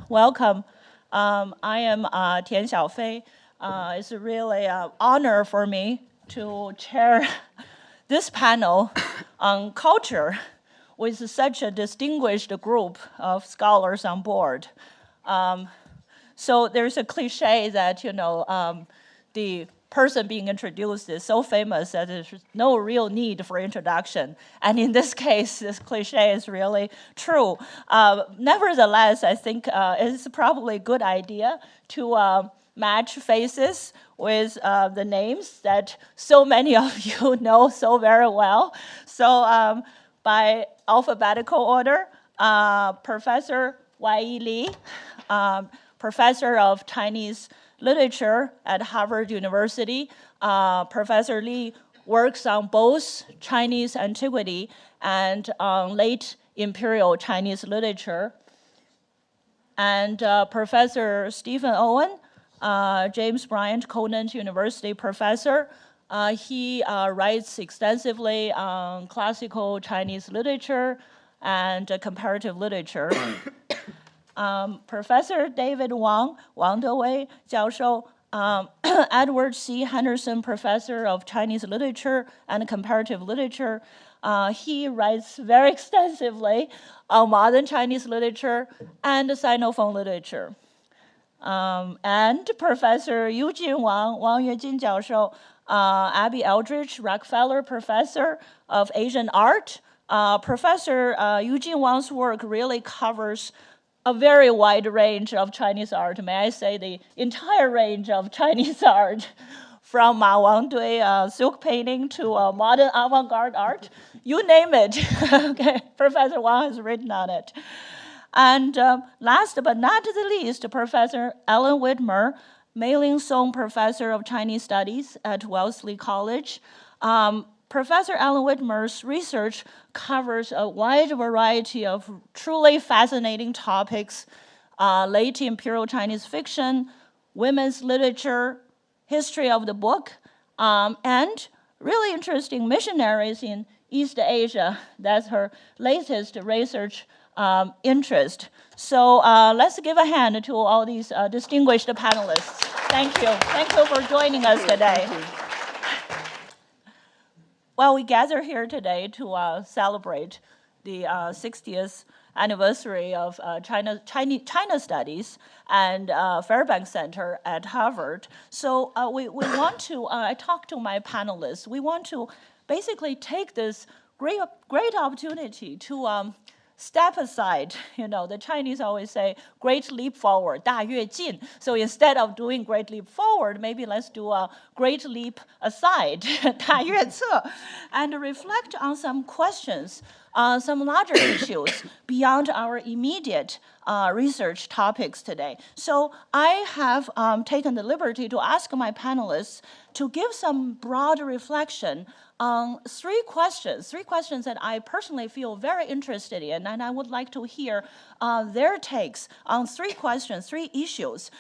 welcome. I am Tian Xiaofei. It's really an honor for me to chair this panel on culture with such a distinguished group of scholars on board. So there's a cliche that, the person being introduced is so famous that there's no real need for introduction. And in this case, this cliche is really true. Nevertheless, I think it's probably a good idea to match faces with the names that so many of you know so very well. So by alphabetical order, Professor Wai-yee, Professor of Chinese Literature at Harvard University. Professor Li works on both Chinese antiquity and late imperial Chinese literature. And Professor Stephen Owen, James Bryant Conant University professor. He writes extensively on classical Chinese literature and comparative literature. Professor David Wang, Wang Der-wei 教授, Edward C. Henderson Professor of Chinese Literature and Comparative Literature. He writes very extensively on modern Chinese literature and Sinophone literature. And Professor Eugene Wang, Wang-Yuejin 教授, Abby Eldridge Rockefeller Professor of Asian Art. Professor Eugene Wang's work really covers a very wide range of Chinese art. May I say the entire range of Chinese art, from Ma Wangdui silk painting to modern avant-garde art, you name it. Okay, Professor Wang has written on it. And last but not the least, Professor Ellen Widmer, Mei-ling Song Professor of Chinese Studies at Wellesley College. Professor Ellen Widmer's research covers a wide variety of truly fascinating topics, late imperial Chinese fiction, women's literature, history of the book, and really interesting missionaries in East Asia. That's her latest research interest. So let's give a hand to all these distinguished panelists. Thank you. Thank you for joining us today. Well, we gather here today to celebrate the 60th anniversary of China Studies and Fairbank Center at Harvard. So we want to, I talked to my panelists, we want to basically take this great opportunity to step aside. The Chinese always say, great leap forward, 大跃进. So instead of doing great leap forward, maybe let's do a great leap aside, 大跃策, and reflect on some questions, some larger issues beyond our immediate research topics today. So I have taken the liberty to ask my panelists to give some broad reflection on three questions that I personally feel very interested in, and I would like to hear their takes on three questions, three issues.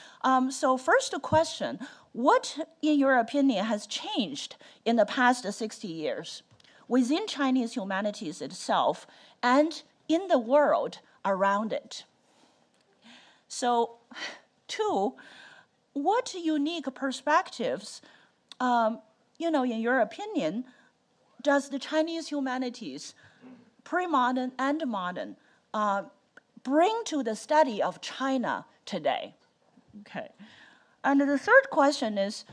So first question, what, in your opinion, has changed in the past 60 years within Chinese humanities itself and in the world around it? So, two, what unique perspectives, in your opinion, does the Chinese humanities, pre-modern and modern, bring to the study of China today? Okay. And the third question is,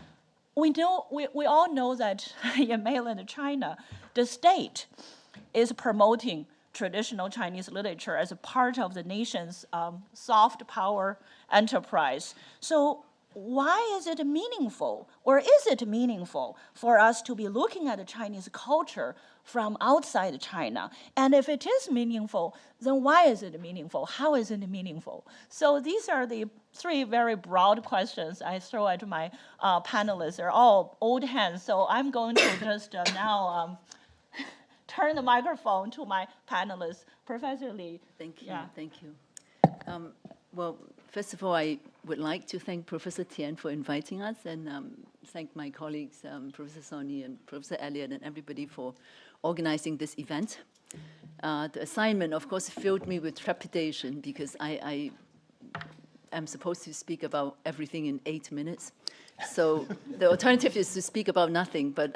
we all know that in mainland China, the state is promoting traditional Chinese literature as a part of the nation's soft power enterprise. So why is it meaningful, or is it meaningful for us to be looking at the Chinese culture from outside China? And if it is meaningful, then why is it meaningful? How is it meaningful? So these are the three very broad questions I throw at my panelists. They're all old hands, so I'm going to just now turn the microphone to my panelists. Professor Li. Thank you. Yeah. Thank you. Well, first of all, I would like to thank Professor Tian for inviting us, and thank my colleagues, Professor Sony and Professor Elliott and everybody for organizing this event. The assignment, of course, filled me with trepidation because I I'm supposed to speak about everything in 8 minutes. So the alternative is to speak about nothing, but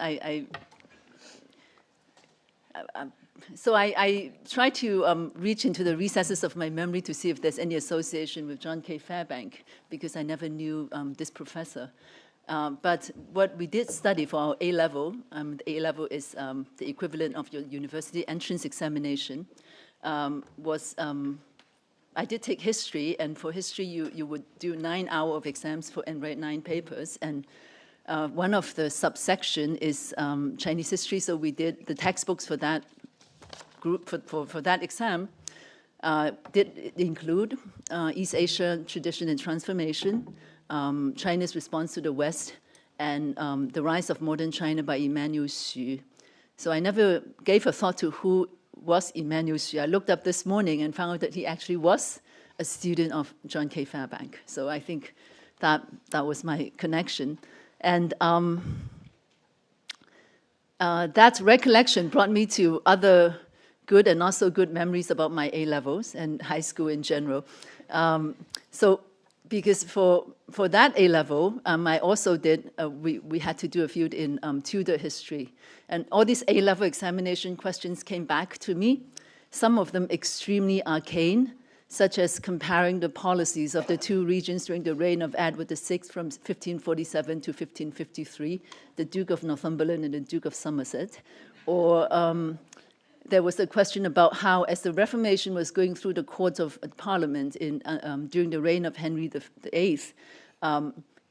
so I try to reach into the recesses of my memory to see if there's any association with John K. Fairbank, because I never knew this professor. But what we did study for our A-level, the A-level is the equivalent of your university entrance examination, was I did take history, and for history you would do 9 hours of exams and write 9 papers, and one of the subsection is Chinese history, so we did the textbooks for that group, for that exam, did include East Asia Tradition and Transformation, China's Response to the West, and The Rise of Modern China by Emmanuel Xu. So I never gave a thought to who was Emmanuel Xu. I looked up this morning and found out that he actually was a student of John K. Fairbank. So I think that was my connection. And that recollection brought me to other good and not so good memories about my A-levels and high school in general. So because for that A-level, I also did, we had to do a field in Tudor history. And all these A-level examination questions came back to me, some of them extremely arcane, such as comparing the policies of the 2 regions during the reign of Edward VI from 1547 to 1553, the Duke of Northumberland and the Duke of Somerset. Or there was a question about how, as the Reformation was going through the courts of Parliament during the reign of Henry VIII,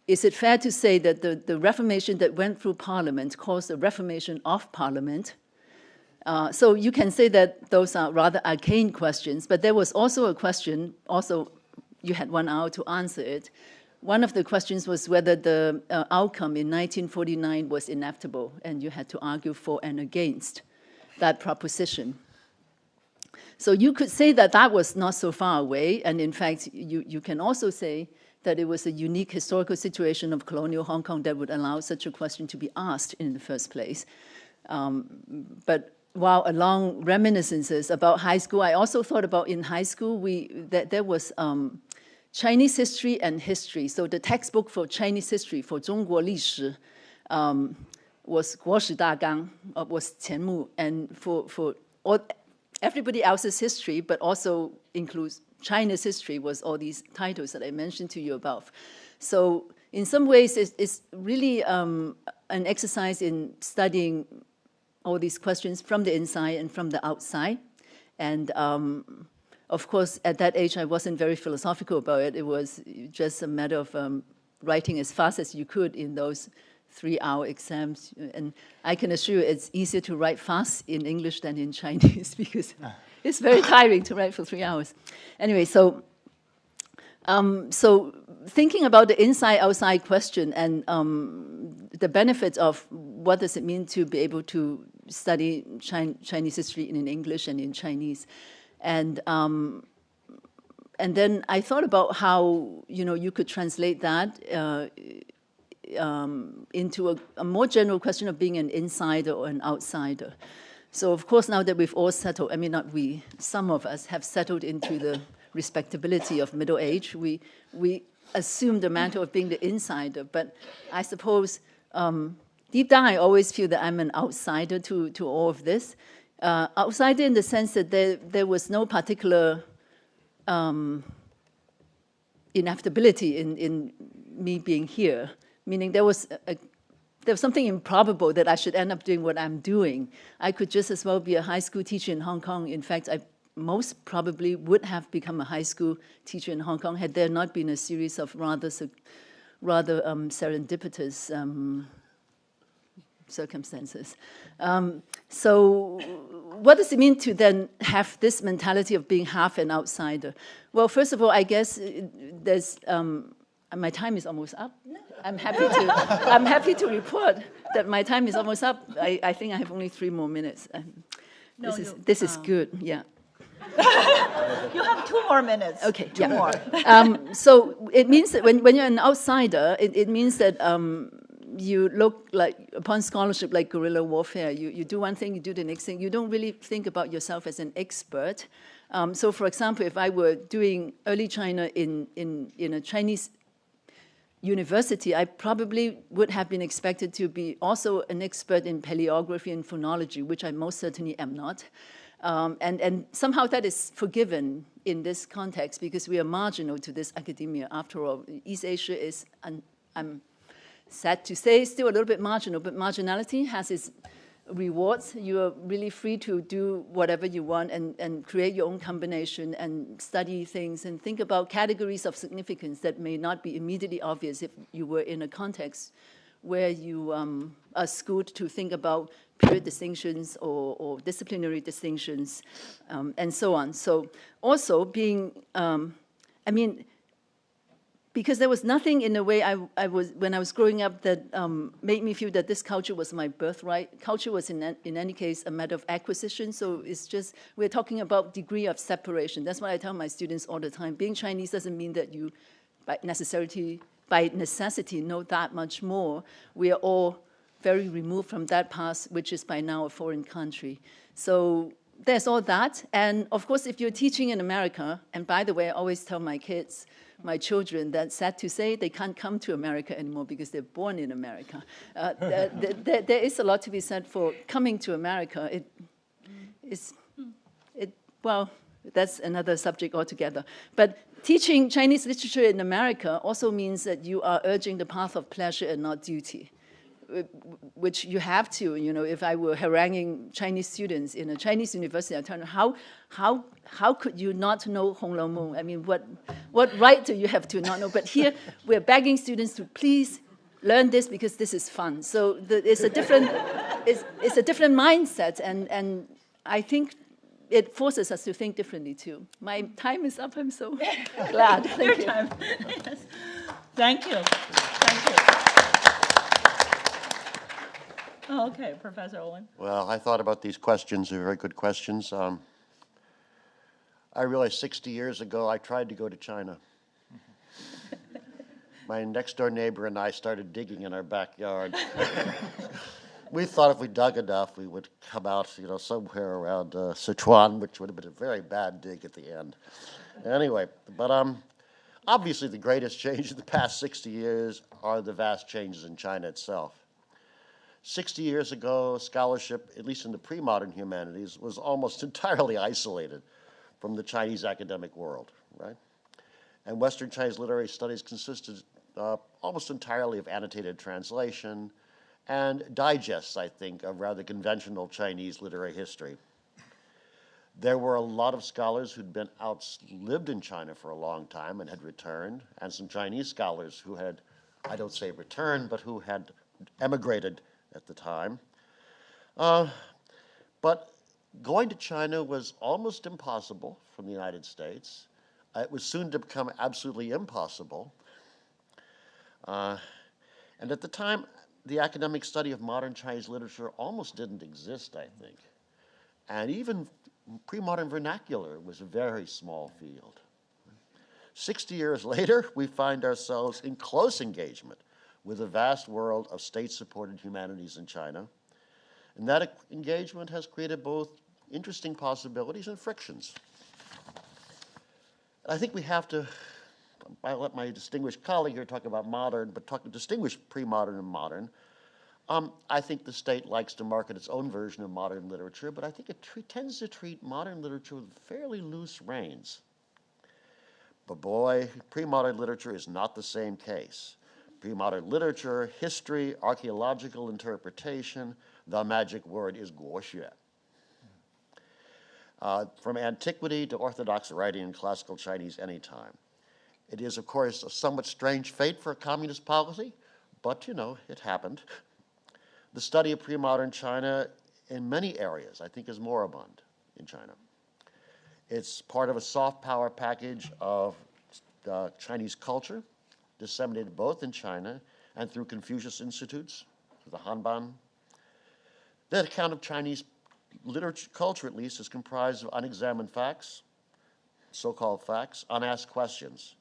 is it fair to say that the Reformation that went through Parliament caused the Reformation of Parliament? So you can say that those are rather arcane questions, but there was also a question, also you had 1 hour to answer it. One of the questions was whether the outcome in 1949 was inevitable, and you had to argue for and against that proposition. So you could say that that was not so far away, and in fact, you can also say that it was a unique historical situation of colonial Hong Kong that would allow such a question to be asked in the first place. But while along reminiscences about high school, I also thought about in high school, that there was Chinese history and history. So the textbook for Chinese history, for 中国历史, was 国史大纲, was 前目, and for all, everybody else's history, but also includes China's history, was all these titles that I mentioned to you about. So in some ways, it's really an exercise in studying all these questions from the inside and from the outside. And of course, at that age, I wasn't very philosophical about it. It was just a matter of writing as fast as you could in those 3-hour exams. And I can assure you it's easier to write fast in English than in Chinese because it's very tiring to write for 3 hours. Anyway, so thinking about the inside-outside question and the benefits of what does it mean to be able to study Chinese history in English and in Chinese. And then I thought about how, you could translate that into a more general question of being an insider or an outsider. So of course, now that we've all settled, I mean, not we, some of us have settled into the respectability of middle age, we assume the mantle of being the insider. But I suppose deep down, I always feel that I'm an outsider to all of this. Outsider in the sense that there was no particular inevitability in me being here, meaning there was something improbable that I should end up doing what I'm doing. I could just as well be a high school teacher in Hong Kong. In fact, I most probably would have become a high school teacher in Hong Kong had there not been a series of rather serendipitous circumstances. So what does it mean to then have this mentality of being half an outsider? Well, first of all, I guess there's, my time is almost up. I'm happy to report that my time is almost up. I think I have only 3 more minutes. This is good, yeah. You have 2 more minutes. Okay, 2 more. So it means that when you're an outsider, it means that you look like upon scholarship like guerrilla warfare. You do one thing, you do the next thing. You don't really think about yourself as an expert. So, for example, if I were doing early China in a Chinese university, I probably would have been expected to be also an expert in paleography and phonology, which I most certainly am not. And somehow that is forgiven in this context because we are marginal to this academia. After all, East Asia is, I'm sad to say, still a little bit marginal, but marginality has its rewards. You are really free to do whatever you want and create your own combination and study things and think about categories of significance that may not be immediately obvious if you were in a context where you are schooled to think about period distinctions or disciplinary distinctions and so on. So also being, I mean, because there was nothing in the way I was, when I was growing up that made me feel that this culture was my birthright. Culture was in any case a matter of acquisition, so it's just, we're talking about degree of separation. That's why I tell my students all the time, being Chinese doesn't mean that you by necessity know that much more. We are all very removed from that past, which is by now a foreign country. So there's all that, and of course if you're teaching in America, and by the way, I always tell my kids, my children, that sad to say, they can't come to America anymore because they're born in America. There is a lot to be said for coming to America. Well, that's another subject altogether. But teaching Chinese literature in America also means that you are urging the path of pleasure and not duty, which you have to. You know, if I were haranguing Chinese students in a Chinese university, I'd tell them, how could you not know Hong Lou Meng? I mean, what right do you have to not know? But here, we're begging students to please learn this because this is fun. So it's a different, it's a different mindset, and I think it forces us to think differently too. My time is up. I'm so glad. Thank Your you. time. Yes. Thank you. Thank you. Oh, okay, Professor Owen. Well, I thought about these questions. They're very good questions. I realized 60 years ago I tried to go to China. My next door neighbor and I started digging in our backyard. We thought if we dug enough, we would come out, you know, somewhere around Sichuan, which would have been a very bad dig at the end. Anyway, but obviously the greatest change in the past 60 years are the vast changes in China itself. 60 years ago, scholarship, at least in the pre-modern humanities, was almost entirely isolated from the Chinese academic world, right? And Western Chinese literary studies consisted almost entirely of annotated translation and digests, I think, of rather conventional Chinese literary history. There were a lot of scholars who'd been lived in China for a long time and had returned, and some Chinese scholars who had, I don't say returned, but who had emigrated at the time. But going to China was almost impossible from the United States. It was soon to become absolutely impossible. And at the time, the academic study of modern Chinese literature almost didn't exist, I think. And even pre-modern vernacular was a very small field. 60 years later, we find ourselves in close engagement with a vast world of state-supported humanities in China. And that engagement has created both interesting possibilities and frictions. I think we have to, I'll let my distinguished colleague here talk about modern, but distinguish pre-modern and modern. I think the state likes to market its own version of modern literature, but I think it tends to treat modern literature with fairly loose reins. But boy, pre-modern literature is not the same case. Pre-modern literature, history, archaeological interpretation, the magic word is guoxue. From antiquity to orthodox writing in classical Chinese anytime. It is, of course, a somewhat strange fate for a communist policy, but, you know, it happened. The study of pre-modern China in many areas, I think, is moribund in China. It's part of a soft power package of Chinese culture, disseminated both in China and through Confucius institutes, through the Hanban. That account of Chinese literature, culture at least, is comprised of unexamined facts, so-called facts, unasked questions.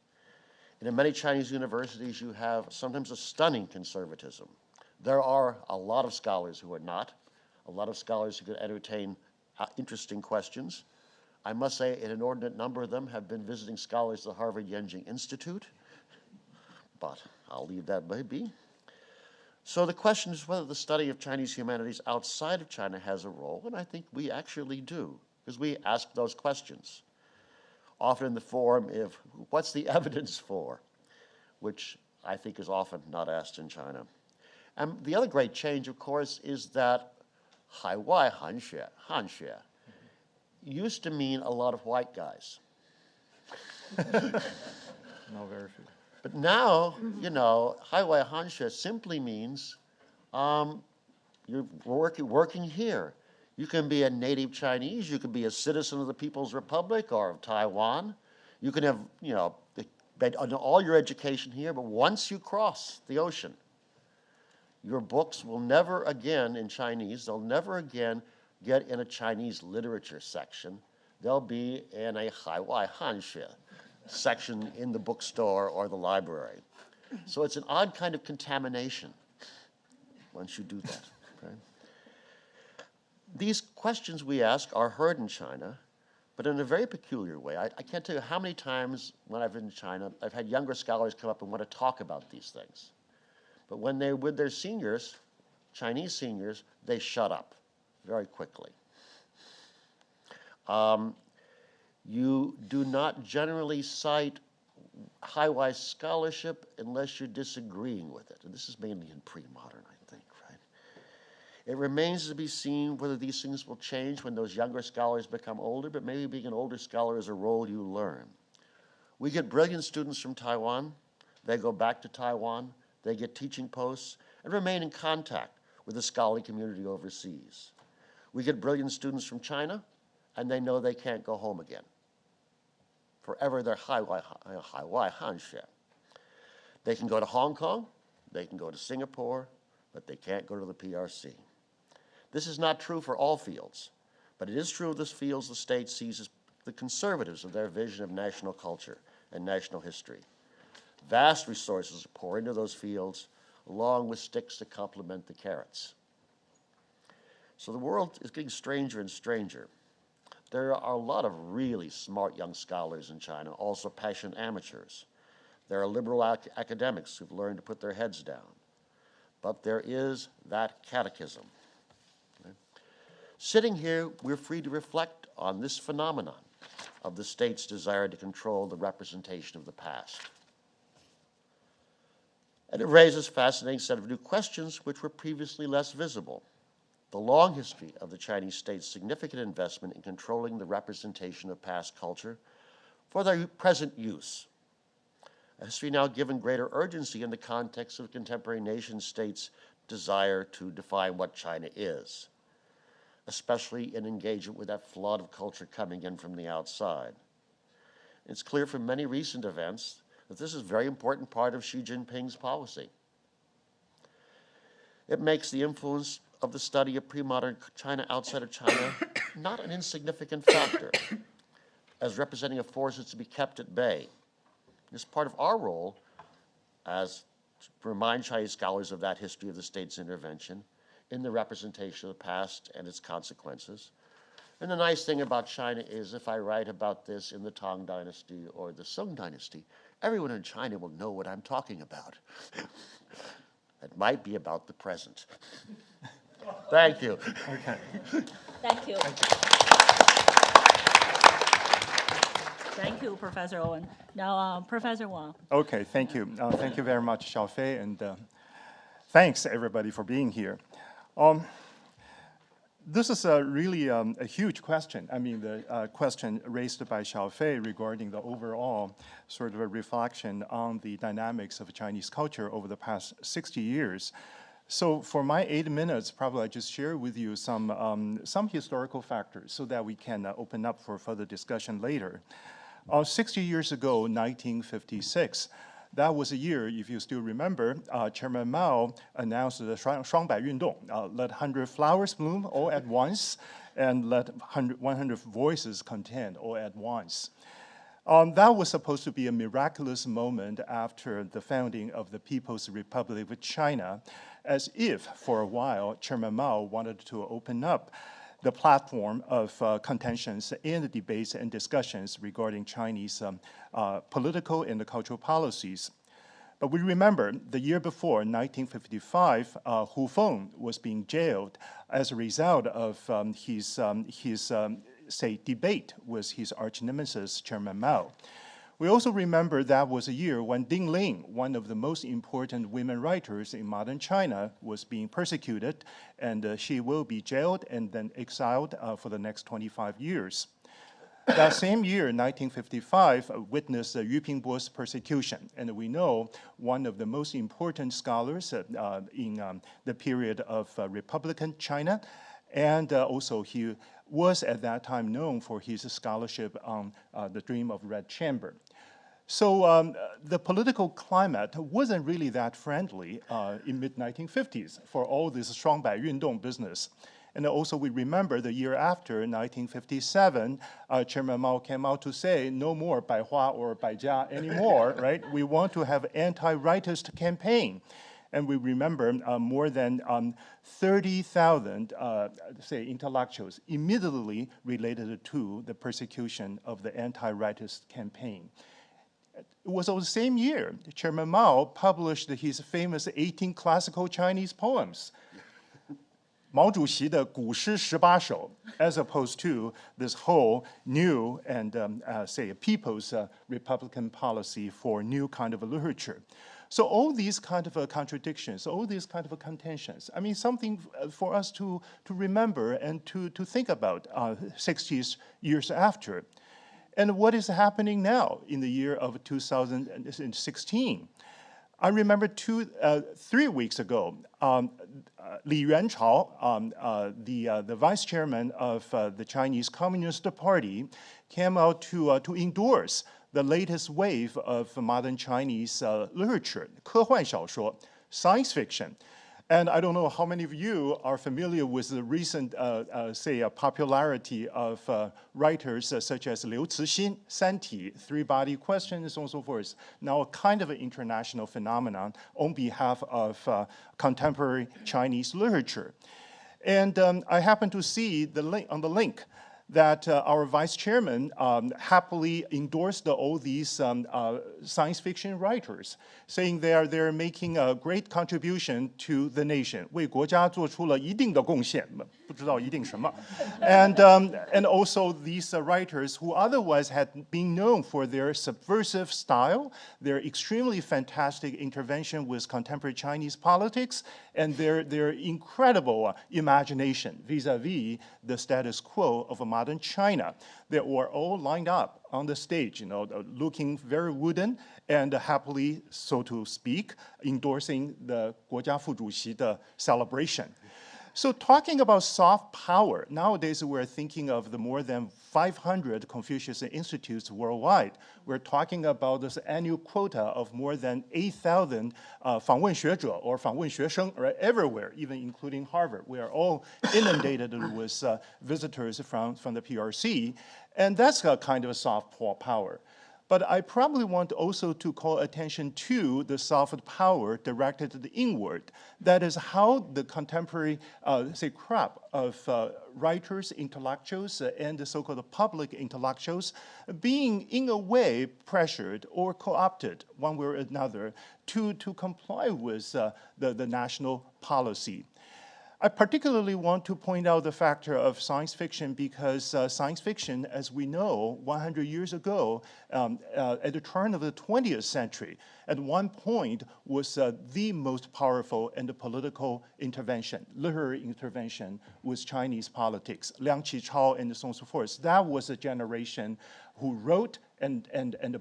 And in many Chinese universities, you have sometimes a stunning conservatism, There are a lot of scholars who are not, a lot of scholars who could entertain interesting questions. I must say an inordinate number of them have been visiting scholars at the Harvard Yenjing Institute, but I'll leave that be. So the question is whether the study of Chinese humanities outside of China has a role, and I think we actually do, because we ask those questions. Often in the form of, what's the evidence for? Which I think is often not asked in China. And the other great change, of course, is that 海外汉学 used to mean a lot of white guys. No, very few. But now, you know, 海外汉学 simply means you're working here. You can be a native Chinese, you can be a citizen of the People's Republic or of Taiwan. You can have, you know, all your education here, but once you cross the ocean, your books will never again, in Chinese, they'll never again get in a Chinese literature section. They'll be in a 海外汉学 section in the bookstore or the library. So it's an odd kind of contamination once you do that. Okay? These questions we ask are heard in China, but in a very peculiar way. I can't tell you how many times when I've been in China, I've had younger scholars come up and want to talk about these things. But when they're with their seniors, Chinese seniors, they shut up very quickly. You do not generally cite high-wise scholarship unless you're disagreeing with it. And this is mainly in pre-modern, I think, right? It remains to be seen whether these things will change when those younger scholars become older, but maybe being an older scholar is a role you learn. We get brilliant students from Taiwan. They go back to Taiwan. They get teaching posts and remain in contact with the scholarly community overseas. We get brilliant students from China, and they know they can't go home again. Forever they're 海外汉学. They can go to Hong Kong, they can go to Singapore, but they can't go to the PRC. This is not true for all fields, but it is true of the fields the state sees as the conservatives of their vision of national culture and national history. Vast resources pour into those fields, along with sticks to complement the carrots. So the world is getting stranger and stranger. There are a lot of really smart young scholars in China, also passionate amateurs. There are liberal academics who've learned to put their heads down. But there is that catechism. Okay? Sitting here, we're free to reflect on this phenomenon of the state's desire to control the representation of the past. And it raises a fascinating set of new questions which were previously less visible. The long history of the Chinese state's significant investment in controlling the representation of past culture for their present use. A history now given greater urgency in the context of contemporary nation states' desire to define what China is, especially in engagement with that flood of culture coming in from the outside. It's clear from many recent events that this is a very important part of Xi Jinping's policy. It makes the influence of the study of pre-modern China outside of China not an insignificant factor, as representing a force that's to be kept at bay. It's part of our role as to remind Chinese scholars of that history of the state's intervention in the representation of the past and its consequences. And the nice thing about China is if I write about this in the Tang Dynasty or the Song Dynasty, everyone in China will know what I'm talking about. It might be about the present. Thank you. Okay. Thank you. Thank you, Professor Owen. Now, Professor Wang. Okay, thank you. Thank you very much, Xiaofei, and thanks everybody for being here. This is really a huge question. I mean, the question raised by Xiaofei regarding the overall sort of a reflection on the dynamics of Chinese culture over the past 60 years. So for my 8 minutes, probably I just share with you some historical factors so that we can open up for further discussion later. 60 years ago, 1956, that was a year, if you still remember, Chairman Mao announced the 双百运动, let 100 flowers bloom all at once, and let 100 voices contend all at once. That was supposed to be a miraculous moment after the founding of the People's Republic of China. as if, for a while, Chairman Mao wanted to open up the platform of contentions and debates and discussions regarding Chinese political and cultural policies. But we remember the year before, 1955, Hu Feng was being jailed as a result of his debate with his arch nemesis, Chairman Mao. We also remember that was a year when Ding Ling, one of the most important women writers in modern China, was being persecuted, and she will be jailed and then exiled for the next 25 years. That same year, 1955, witnessed Yu Pingbo's persecution, and we know one of the most important scholars in the period of Republican China, and also he was at that time known for his scholarship on the Dream of Red Chamber. So the political climate wasn't really that friendly in mid-1950s for all this 双百运动 business. And also we remember the year after, 1957, Chairman Mao came out to say no more 百花 or 百家 anymore, right? We want to have anti-rightist campaign. And we remember more than 30,000, say, intellectuals immediately related to the persecution of the anti-rightist campaign. It was the same year, Chairman Mao published his famous 18 classical Chinese poems, 毛主席的古诗18首, as opposed to this whole new and, say, people's Republican policy for new kind of literature. So all these kind of contradictions, all these kind of contentions, I mean, something for us to remember and to think about 60 years after. And what is happening now in the year of 2016? I remember 3 weeks ago, Li Yuanchao, the vice chairman of the Chinese Communist Party, came out to endorse the latest wave of modern Chinese literature, 科幻小说, science fiction. And I don't know how many of you are familiar with the recent, say, popularity of writers such as Liu Cixin, 三体, Three-Body Question, and so on and so forth. Now a kind of an international phenomenon on behalf of contemporary Chinese literature. And I happened to see the link, on the link that our vice chairman happily endorsed all these science fiction writers, saying they're making a great contribution to the nation, 为国家做出了一定的贡献，不知道一定什么。And also these writers who otherwise had been known for their subversive style, their extremely fantastic intervention with contemporary Chinese politics, and their incredible imagination vis-a-vis the status quo of modern China. They were all lined up on the stage, you know, looking very wooden and happily, so to speak, endorsing the 国家副主席的 celebration. So talking about soft power, nowadays we're thinking of the more than 500 Confucius Institutes worldwide. We're talking about this annual quota of more than 8,000 访问学者 or 访问学生, right, everywhere, even including Harvard. We are all inundated with visitors from the PRC, and that's a kind of a soft power. But I probably want also to call attention to the soft power directed to the inward. That is how the contemporary, say, crop of writers, intellectuals, and the so-called public intellectuals being, in a way, pressured or co-opted one way or another to comply with the national policy. I particularly want to point out the factor of science fiction because science fiction, as we know, 100 years ago, at the turn of the 20th century, at one point was the most powerful and political intervention, literary intervention with Chinese politics. Liang Qichao and so on and so forth. That was a generation who wrote and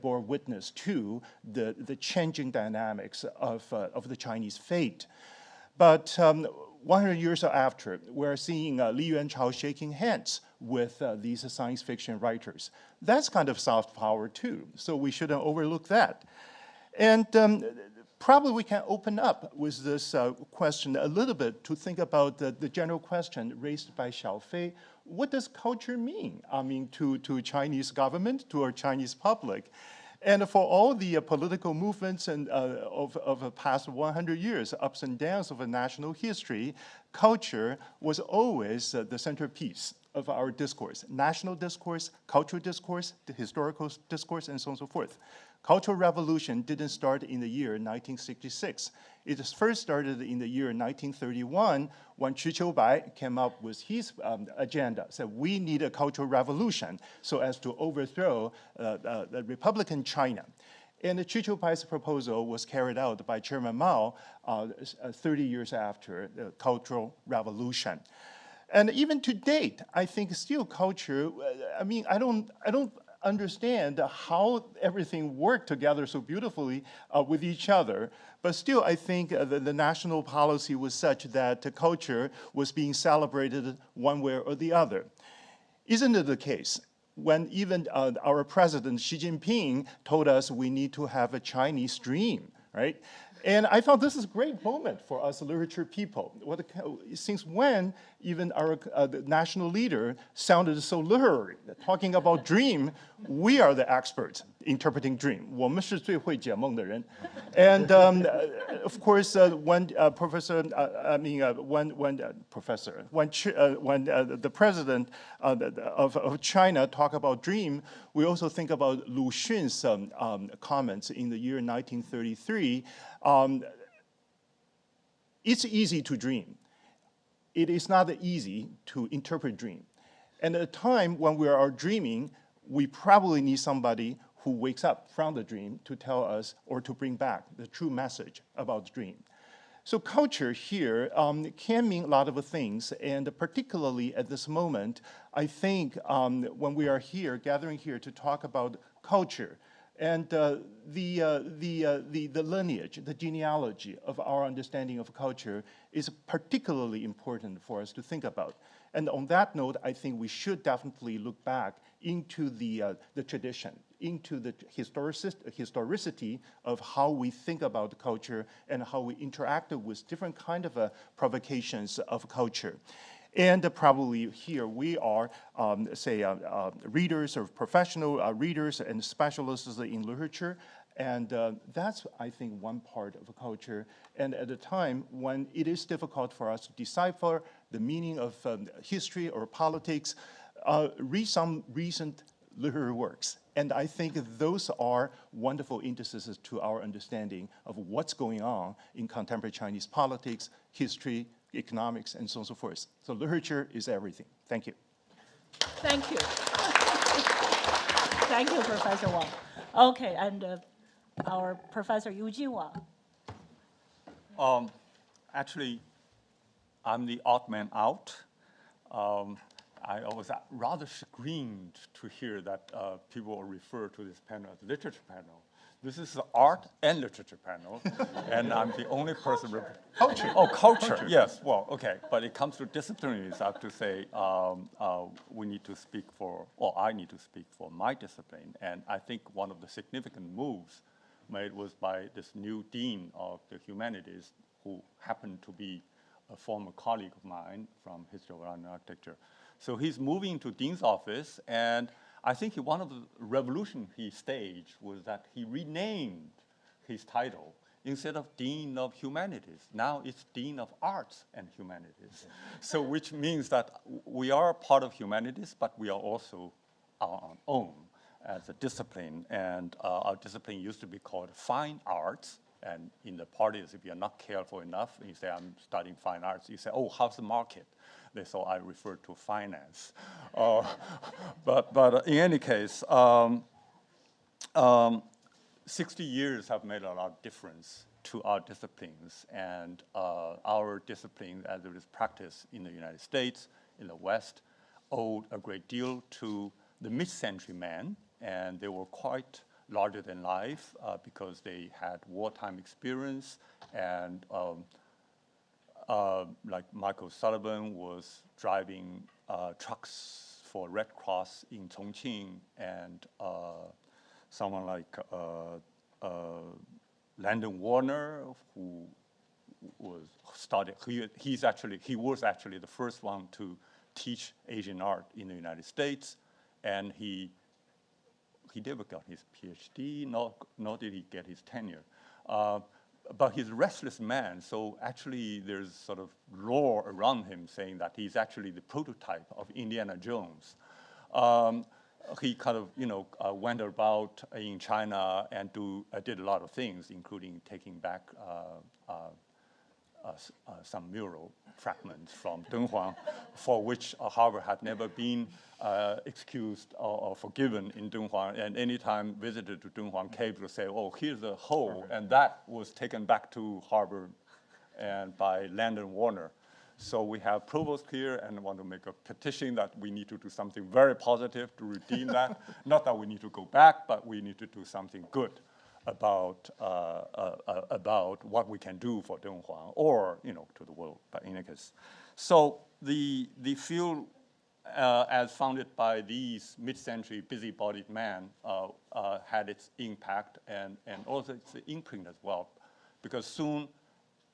bore witness to the changing dynamics of the Chinese fate. But 100 years after, we're seeing Li Yuanchao shaking hands with these science fiction writers. That's kind of soft power too, so we shouldn't overlook that. And probably we can open up with this question a little bit to think about the general question raised by Xiaofei. What does culture mean? I mean, to Chinese government, to our Chinese public. And for all the political movements and of the past 100 years, ups and downs of a national history, culture was always the centerpiece of our discourse. National discourse, cultural discourse, the historical discourse, and so on and so forth. Cultural revolution didn't start in the year 1966. It first started in the year 1931 when Chu Qiubai came up with his agenda, said we need a cultural revolution so as to overthrow the Republican China. And Chu Qiubai's proposal was carried out by Chairman Mao 30 years after the Cultural Revolution. And even to date, I think still culture, I mean, I don't understand how everything worked together so beautifully with each other. But still, I think the national policy was such that the culture was being celebrated one way or the other. Isn't it the case when even our president, Xi Jinping, told us we need to have a Chinese dream, right? And I thought this is a great moment for us literature people. Since when even our national leader sounded so literary, talking about dream, we are the experts interpreting dream. 我们是最会解梦的人. And of course, when the president of China talked about dream, we also think about Lu Xun's comments in the year 1933. It's easy to dream. It is not easy to interpret dream. And at a time when we are dreaming, we probably need somebody who wakes up from the dream to tell us or to bring back the true message about the dream. So culture here can mean a lot of things, and particularly at this moment, I think when we are here, gathering here to talk about culture, and the lineage, the genealogy of our understanding of culture is particularly important for us to think about. And on that note, I think we should definitely look back into the tradition, into the historicity of how we think about culture and how we interact with different kind of provocations of culture. And probably here we are, readers or professional readers and specialists in literature. And that's, I think, one part of a culture. And at a time when it is difficult for us to decipher the meaning of history or politics, read some recent literary works. And I think those are wonderful indices to our understanding of what's going on in contemporary Chinese politics, history, economics, and so on and so forth. So literature is everything. Thank you. Thank you. Thank you, Professor Wang. Okay, and our Professor Yuejin Wang. Actually, I'm the odd man out. I was rather chagrined to hear that people refer to this panel as literature panel. This is the art and literature panel, and I'm the only person. Culture. Oh, culture. Yes. Well, okay. But it comes to disciplinaries. I have to say we need to speak for, or I need to speak for my discipline. And I think one of the significant moves made was by this new dean of the humanities, who happened to be a former colleague of mine from History of Art and Architecture. So he's moving to dean's office, and I think one of the revolution he staged was that he renamed his title. Instead of Dean of Humanities, now it's Dean of Arts and Humanities. So which means that we are part of humanities, but we are also our own as a discipline. And our discipline used to be called fine arts. And in the parties, if you're not careful enough, you say, I'm studying fine arts, you say, oh, how's the market? So I refer to finance. But in any case, 60 years have made a lot of difference to our disciplines. And our discipline, as it is practiced in the United States, in the West, owed a great deal to the mid-century men. And they were quite larger than life because they had wartime experience, and like Michael Sullivan was driving trucks for Red Cross in Chongqing, and someone like Landon Warner, who was started. He was actually the first one to teach Asian art in the United States, and he he never got his PhD, nor did he get his tenure. But he's a restless man, so actually there's sort of lore around him saying that he's actually the prototype of Indiana Jones. He kind of, went about in China and did a lot of things, including taking back some mural fragments from Dunhuang, for which Harvard had never been excused or forgiven in Dunhuang. And anytime visitor to Dunhuang caves would say, oh, here's a hole, and that was taken back to Harvard and by Landon Warner. So we have provost here and want to make a petition that we need to do something very positive to redeem that. Not that we need to go back, but we need to do something good about what we can do for Dunhuang or to the world, but in any case. So the field, as founded by these mid-century busy-bodied men, had its impact and also its imprint as well, because soon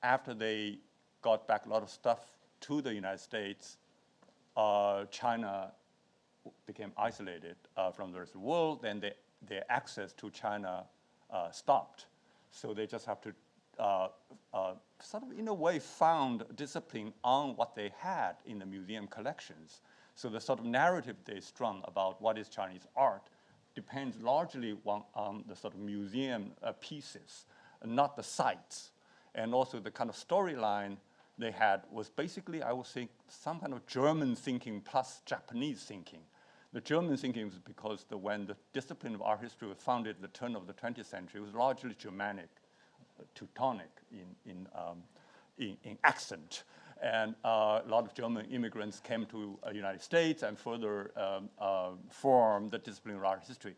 after they got back a lot of stuff to the United States, China became isolated from the rest of the world, and their access to China stopped. So they just have to sort of, in a way, found discipline on what they had in the museum collections. So the sort of narrative they strung about what is Chinese art depends largely on the sort of museum pieces, not the sites. And also the kind of storyline they had was basically, I would say, some kind of German thinking plus Japanese thinking. The German thinking was because when the discipline of art history was founded at the turn of the 20th century, it was largely Germanic, Teutonic in accent. And a lot of German immigrants came to the United States and further formed the discipline of art history.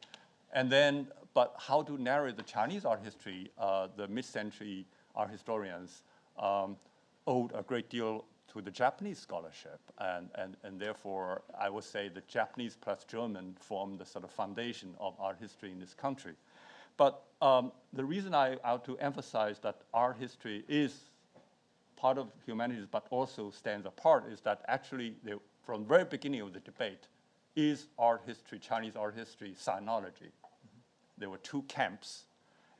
And then, but how to narrate the Chinese art history, the mid-century art historians owed a great deal to the Japanese scholarship. And therefore, I would say the Japanese plus German formed the sort of foundation of art history in this country. But the reason I have to emphasize that art history is part of humanities, but also stands apart, is that actually, from the very beginning of the debate, is art history, Chinese art history, sinology. There were two camps,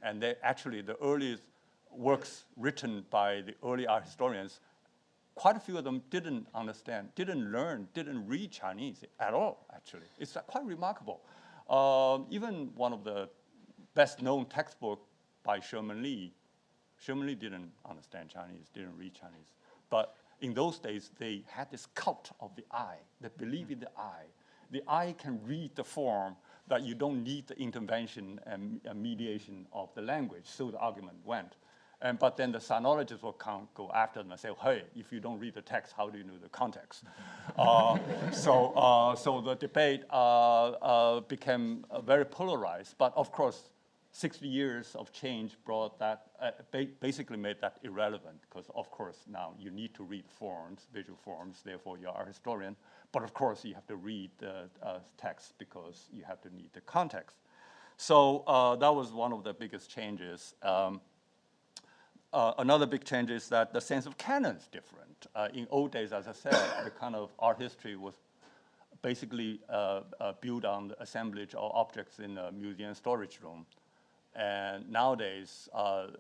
and actually the earliest works written by the early art historians, quite a few of them didn't understand, didn't learn, didn't read Chinese at all, actually. It's quite remarkable. Even one of the best-known textbooks by Sherman Lee didn't understand Chinese, didn't read Chinese. But in those days, they had this cult of the eye. They believe in the eye. The eye can read the form that you don't need the intervention and mediation of the language. So the argument went. But then the sinologists will go after them and say, hey, if you don't read the text, how do you know the context? So the debate became very polarized. But of course, 60 years of change brought that, basically made that irrelevant, because of course now you need to read forms, visual forms, therefore you are a historian. But of course you have to read the text because you have to need the context. So that was one of the biggest changes. Another big change is that the sense of canon is different. In old days, as I said, the kind of art history was basically built on the assemblage of objects in a museum storage room. And nowadays,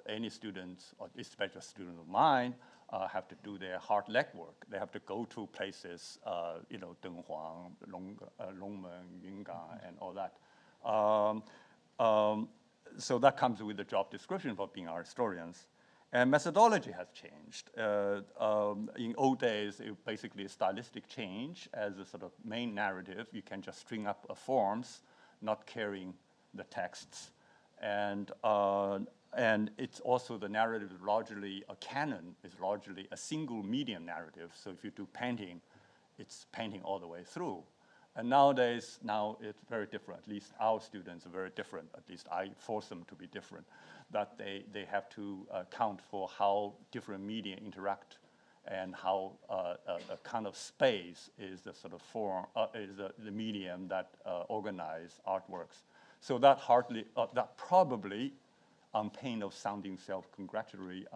any students, or especially a student of mine, have to do their hard legwork. They have to go to places, Dunhuang, Longmen, Yungan, and all that. So that comes with the job description for being art historians. And methodology has changed. In old days, it was basically a stylistic change as a sort of main narrative. You can just string up forms, not carrying the texts. And it's also the narrative is largely a canon, is largely a single medium narrative. So if you do painting, it's painting all the way through. And nowadays, it's very different. At least our students are very different. At least I force them to be different. That they have to account for how different media interact and how a kind of space is the sort of form, is the medium that organize artworks. So that probably, on pain of sounding self-congratulatory,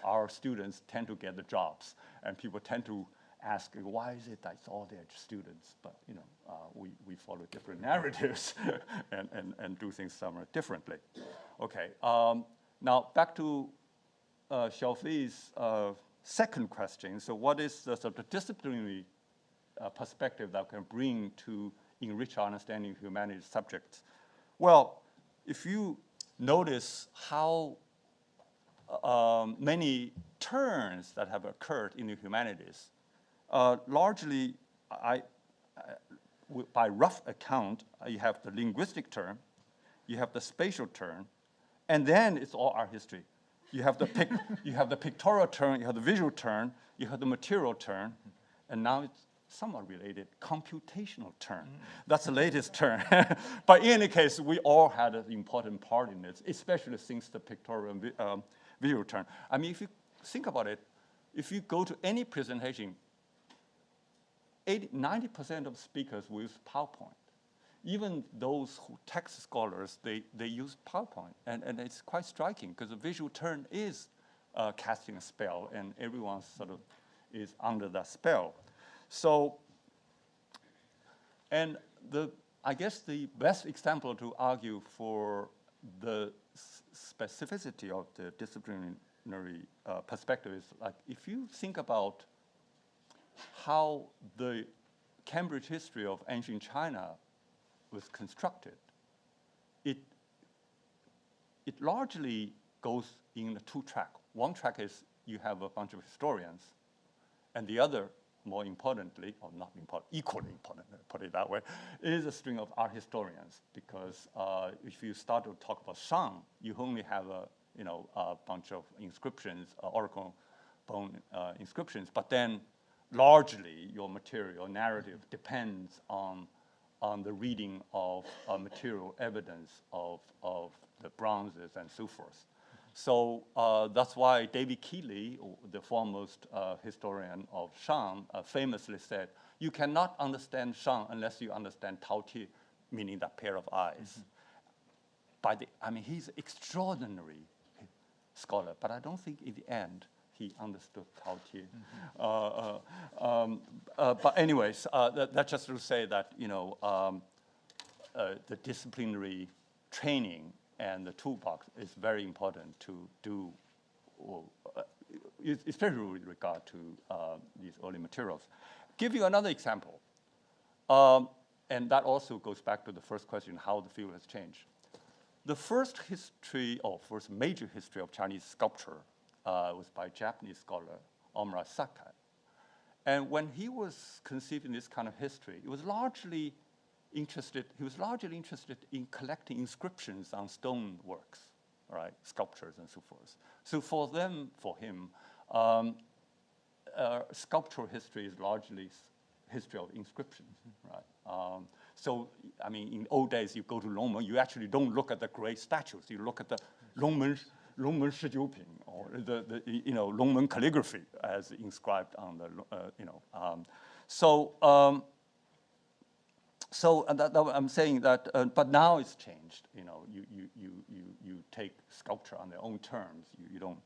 our students tend to get the jobs, and people tend to ask why is it that it's all their students, but we follow different narratives and do things somewhat differently. Okay, now back to Xiaofei's second question. So what is the sort of disciplinary perspective that can bring to enrich our understanding of humanities subjects? Well, if you notice how many turns that have occurred in the humanities, largely, by rough account, you have the linguistic turn, you have the spatial turn, and then it's all art history. You have the you have the pictorial turn, you have the visual turn, you have the material turn, and now it's somewhat related, computational turn. That's the latest turn. But in any case, we all had an important part in it, especially since the pictorial and visual turn. I mean, if you think about it, if you go to any presentation, 90% of speakers will use PowerPoint. Even those text scholars, they use PowerPoint. And it's quite striking, because the visual turn is casting a spell, and everyone sort of is under that spell. So, and I guess the best example to argue for the specificity of the disciplinary perspective is, like, if you think about how the Cambridge history of ancient China was constructed, it largely goes in a two-track. One track is you have a bunch of historians, and the other, more importantly, or not important, equally important, put it that way, is a string of art historians. Because if you start to talk about Shang, you only have a bunch of inscriptions, oracle bone inscriptions. But then, largely, your material narrative depends on the reading of material evidence of the bronzes and so forth. So that's why David Keeley, the foremost historian of Shang, famously said, you cannot understand Shang unless you understand Tao Ti, meaning that pair of eyes. I mean, he's an extraordinary scholar, but I don't think in the end he understood Tao Ti. But anyways, that's just to say that, the disciplinary training and the toolbox is very important to do, especially with regard to these early materials. Give you another example, and that also goes back to the first question, how the field has changed. The first major history of Chinese sculpture was by a Japanese scholar, Omura Sakai. And when he was conceiving this kind of history, he was largely interested in collecting inscriptions on stone works, right, sculptures and so forth. So for him, sculptural history is largely history of inscriptions, right? So, I mean, in old days, you go to Longmen, you actually don't look at the great statues. You look at the Longmen Shijiuping, or the Longmen calligraphy as inscribed on the, So I'm saying that, but now it's changed. You take sculpture on their own terms. You don't.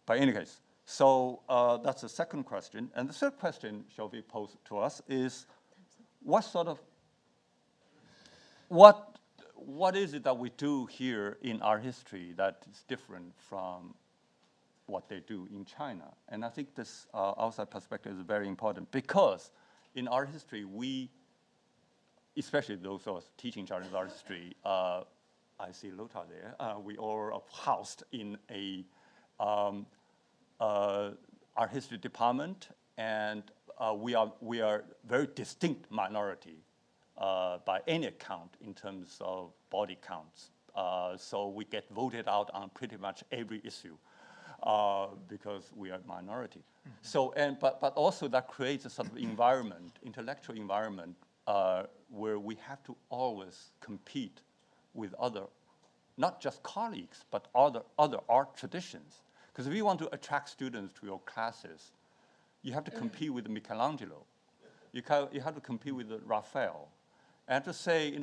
But in any case, so that's the second question. And the third question Xiaofei posed to us is, what is it that we do here in our history that is different from what they do in China? And I think this outside perspective is very important, because in art history, especially those of us teaching Chinese art history, I see Lothar there, we all are housed in a art history department, and we are very distinct minority by any account in terms of body counts. So we get voted out on pretty much every issue because we are a minority. Mm-hmm. So, but also that creates a sort of environment, intellectual environment, where we have to always compete with other, not just colleagues, but other art traditions. Because if you want to attract students to your classes, you have to compete with Michelangelo. You have to compete with Raphael. And to say,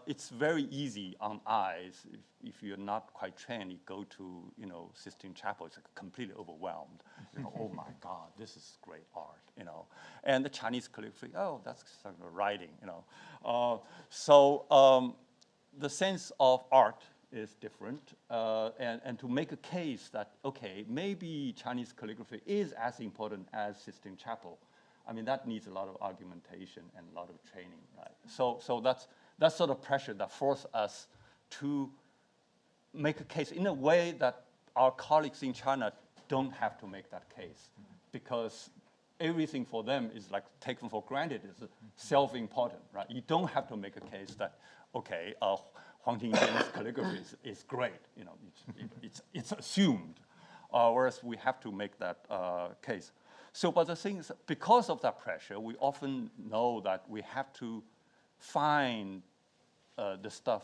it's very easy on eyes. If you're not quite trained, you go to, Sistine Chapel, it's completely overwhelmed. Oh my God, this is great art, And the Chinese calligraphy, oh, that's sort of writing, the sense of art is different, and to make a case that, okay, maybe Chinese calligraphy is as important as Sistine Chapel, I mean, that needs a lot of argumentation and a lot of training, right? So that's sort of pressure that forces us to make a case in a way that our colleagues in China don't have to make that case, because everything for them is like taken for granted, is self-important, right? You don't have to make a case that, okay, Huang Tingjian's calligraphy is great, it's assumed, whereas we have to make that case. So, but the thing is, because of that pressure, we often know that we have to find the stuff,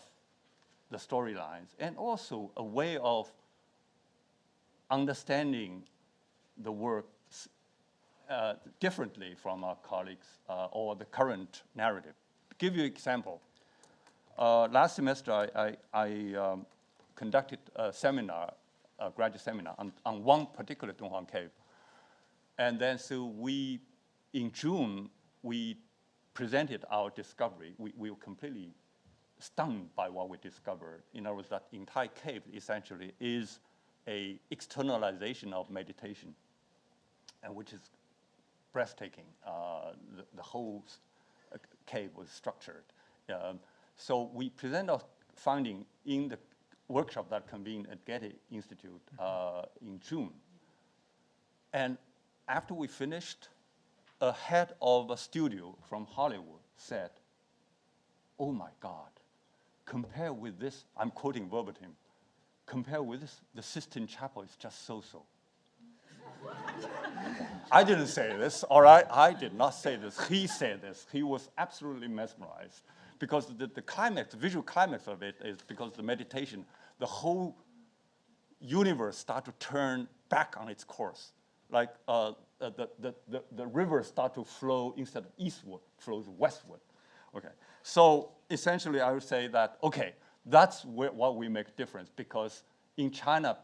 the storylines, and also a way of understanding the work differently from our colleagues or the current narrative. To give you an example, last semester I conducted a seminar, a graduate seminar on one particular Dunhuang cave. And then so in June, we presented our discovery. We were completely stunned by what we discovered. In other words, that entire cave essentially is a externalization of meditation, and which is breathtaking. The whole cave was structured. So we present our finding in the workshop that convened at Getty Institute in June. And after we finished, a head of a studio from Hollywood said, "Oh my God, compare with this," I'm quoting verbatim, "compare with this, the Sistine Chapel is just so-so." I didn't say this, all right? I did not say this. He said this. He was absolutely mesmerized, because the climax, the visual climax of it is because the meditation, the whole universe starts to turn back on its course. Like the rivers start to flow, instead of eastward, flows westward. Okay, so essentially I would say that, okay, that's what we make a difference, because in China,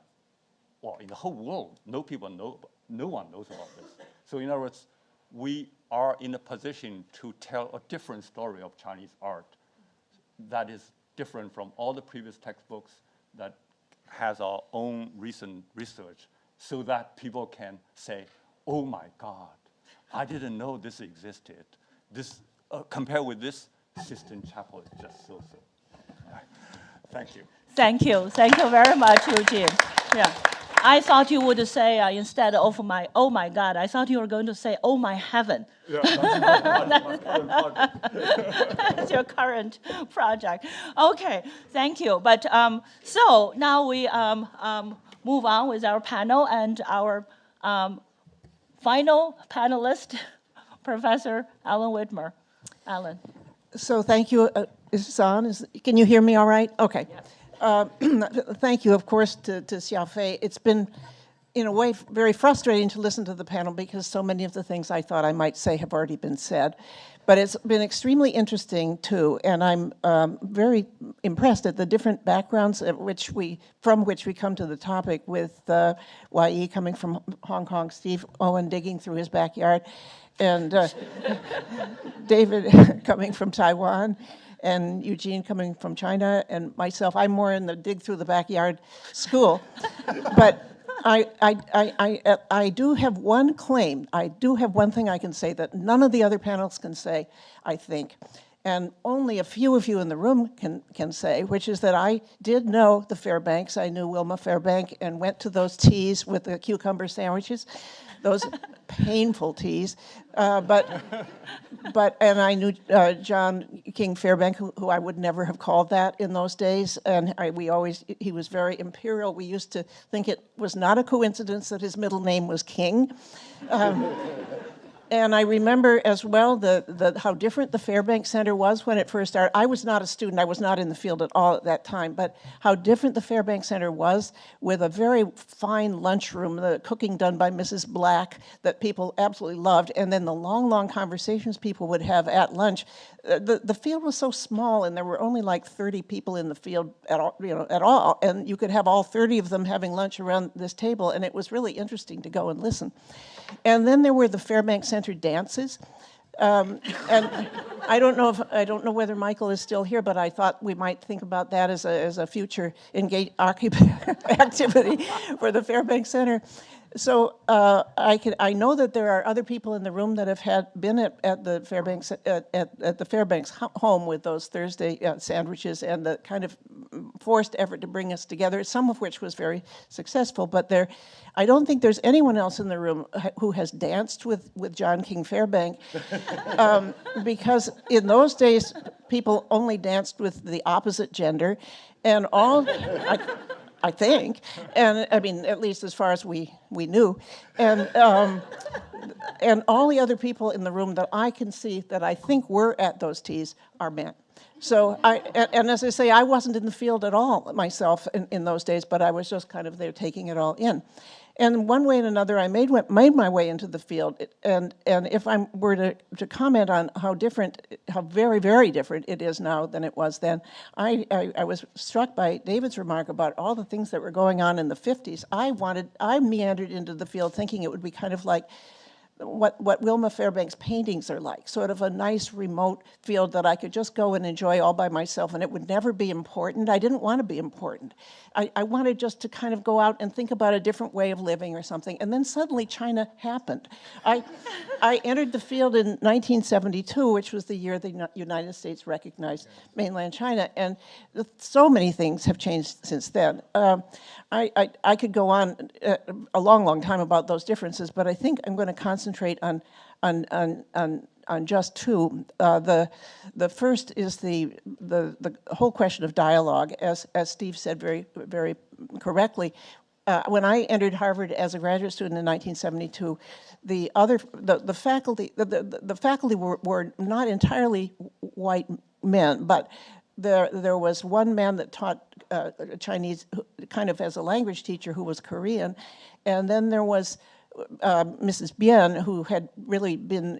well, in the whole world, no one knows about this. So in other words, we are in a position to tell a different story of Chinese art that is different from all the previous textbooks, that has our own recent research, so that people can say, "Oh my God, I didn't know this existed. This, compared with this, Sistine Chapel is just so-so." Thank you. Thank you very much, Eugene. Yeah, I thought you would say instead of "oh my God," I thought you were going to say "oh my heaven." Yeah, That's your current project. Okay, thank you. But so now we move on with our panel, and our final panelist, Professor Ellen Widmer. Ellen. So thank you. Is this on? Can you hear me all right? Okay. Yes. Thank you, of course, to Xiaofei. It's been, in a way, very frustrating to listen to the panel, because so many of the things I thought I might say have already been said. But it's been extremely interesting, too, and I'm very impressed at the different backgrounds from which we come to the topic, with Wai-yee coming from Hong Kong, Steve Owen digging through his backyard, and David coming from Taiwan, and Eugene coming from China, and myself. I'm more in the dig through the backyard school. But I do have one claim. I do have one thing I can say that none of the other panels can say, I think, and only a few of you in the room can say, which is that I did know the Fairbanks. I knew Wilma Fairbank and went to those teas with the cucumber sandwiches, those painful teas. And I knew John King Fairbank, who I would never have called that in those days. And he was very imperial. We used to think it was not a coincidence that his middle name was King. And I remember as well how different the Fairbanks Center was when it first started. I was not a student. I was not in the field at all at that time, but how different the Fairbanks Center was, with a very fine lunchroom, the cooking done by Mrs. Black that people absolutely loved, and then the long, long conversations people would have at lunch. The field was so small, and there were only like 30 people in the field at all, and you could have all 30 of them having lunch around this table, and it was really interesting to go and listen. And then there were the Fairbanks Center dances. And I don't know whether Michael is still here, but I thought we might think about that as a future activity for the Fairbanks Center. So I know that there are other people in the room that have been at the Fairbanks at the Fairbanks home with those Thursday sandwiches and the kind of forced effort to bring us together, some of which was very successful. But I don't think there's anyone else in the room who has danced with John King Fairbank, because in those days people only danced with the opposite gender, and all. I think, and I mean, at least as far as we knew, and all the other people in the room that I can see that I think were at those teas are men. So and as I say, I wasn't in the field at all myself in those days, but I was just kind of there taking it all in. And one way and another, I made my way into the field. And if I were to comment on how very, very different it is now than it was then, I was struck by David's remark about all the things that were going on in the 50s. I meandered into the field thinking it would be kind of like what Wilma Fairbank's paintings are like, sort of a nice remote field that I could just go and enjoy all by myself, and it would never be important. I didn't want to be important. I wanted just to kind of go out and think about a different way of living or something, and then suddenly China happened. I entered the field in 1972, which was the year the United States recognized mainland China, and so many things have changed since then. I could go on a long, long time about those differences, but I think I'm going to concentrate on just two. The first is the whole question of dialogue, as Steve said very, very correctly. When I entered Harvard as a graduate student in 1972, the faculty were not entirely white men, but there was one man that taught Chinese kind of as a language teacher who was Korean, and then there was Mrs. Bien, who had really been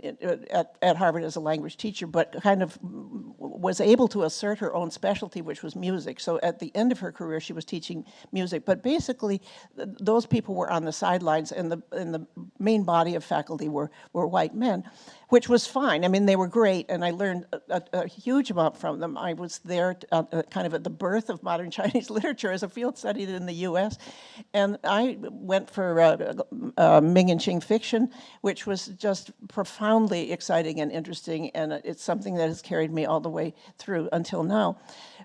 at Harvard as a language teacher, but kind of was able to assert her own specialty, which was music. So at the end of her career, she was teaching music. But basically, those people were on the sidelines, and the main body of faculty were white men, which was fine. I mean, they were great, and I learned a huge amount from them. I was there kind of at the birth of modern Chinese literature as a field study in the U.S., and I went for Ming and Qing fiction, which was just profoundly exciting and interesting, and it's something that has carried me all the way through until now.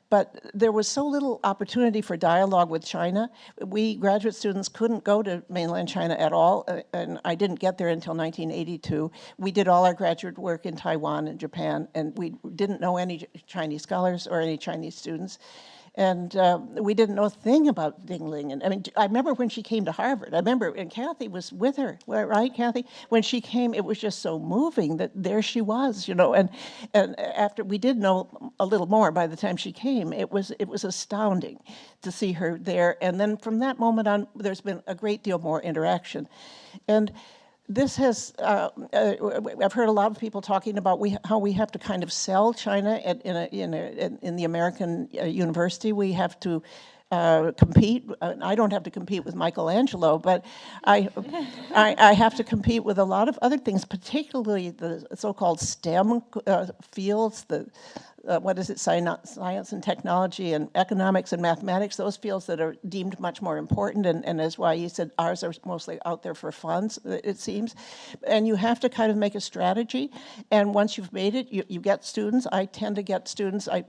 But there was so little opportunity for dialogue with China. We graduate students couldn't go to mainland China at all, and I didn't get there until 1982. We did all our graduate work in Taiwan and Japan, and we didn't know any Chinese scholars or any Chinese students. And we didn't know a thing about Ding Ling. And I mean, I remember when she came to Harvard. I remember, and Kathy was with her, right, Kathy? When she came, it was just so moving that there she was, you know. And after we did know a little more by the time she came, it was astounding to see her there. And then from that moment on, there's been a great deal more interaction. And this has, I've heard a lot of people talking about how we have to kind of sell China in the American university. We have to compete. I don't have to compete with Michelangelo, but I have to compete with a lot of other things, particularly the so-called STEM fields, what is it, science and technology and economics and mathematics, those fields that are deemed much more important, and as Wai-yee said, ours are mostly out there for funds, it seems. And you have to kind of make a strategy, and once you've made it, you get students. I tend to get students, a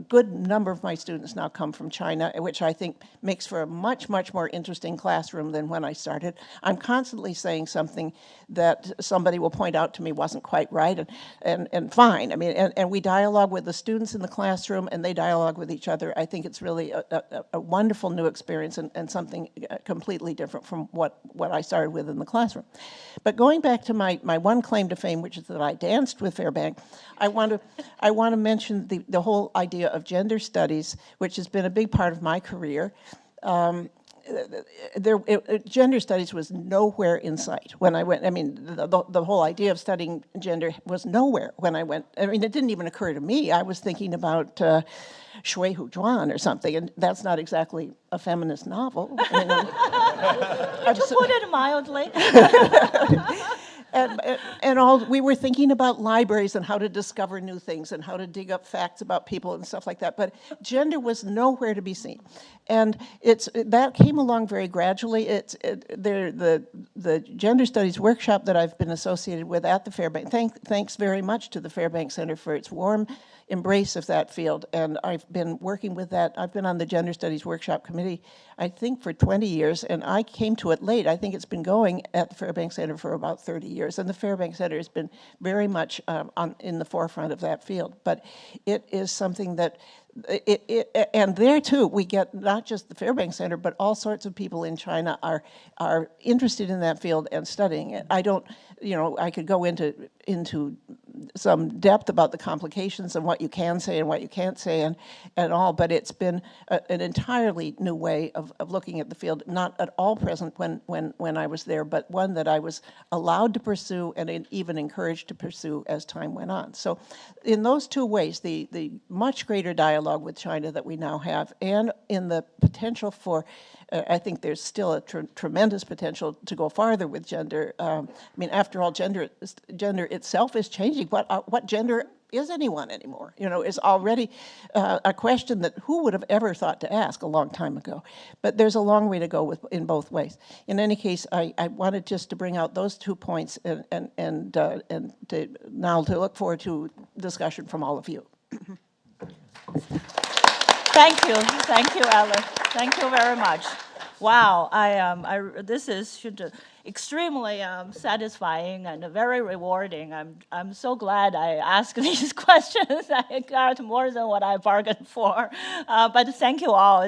good number of my students now come from China, which I think makes for a much, much more interesting classroom than when I started. I'm constantly saying something that somebody will point out to me wasn't quite right, and fine. I mean, and we dialogue with the students in the classroom and they dialogue with each other. I think it's really a wonderful new experience and something completely different from what I started with in the classroom. But going back to my one claim to fame, which is that I danced with Fairbank, I want to mention the whole idea of gender studies, which has been a big part of my career. Gender studies was nowhere in sight when I went. I mean, the whole idea of studying gender was nowhere when I went. I mean, it didn't even occur to me. I was thinking about Shui Hu Zhuan or something, and that's not exactly a feminist novel. I mean, To put it mildly. And all we were thinking about libraries and how to discover new things and how to dig up facts about people and stuff like that. But gender was nowhere to be seen, and that came along very gradually. The gender studies workshop that I've been associated with at the Fairbank. Thanks very much to the Fairbank Center for its warm embrace of that field, and I've been working with that. I've been on the Gender Studies Workshop Committee, I think, for 20 years, and I came to it late. I think it's been going at the Fairbank Center for about 30 years, and the Fairbank Center has been very much in the forefront of that field. But it is something that, and there too, we get not just the Fairbank Center, but all sorts of people in China are interested in that field and studying it. I don't, I could go into some depth about the complications and what you can say and what you can't say and all, but it's been an entirely new way of looking at the field, not at all present when I was there, but one that I was allowed to pursue and even encouraged to pursue as time went on. So in those two ways, the much greater dialogue with China that we now have, and in the potential for, I think there's still a tremendous potential to go farther with gender. I mean, after all, gender itself is changing. What gender is anyone anymore? Is already a question that who would have ever thought to ask a long time ago. But there's a long way to go in both ways. In any case, I wanted just to bring out those 2 points and now to look forward to discussion from all of you. Thank you, Ellen. Thank you very much. Wow, this is extremely satisfying and very rewarding. I'm so glad I asked these questions. I got more than what I bargained for. But thank you all.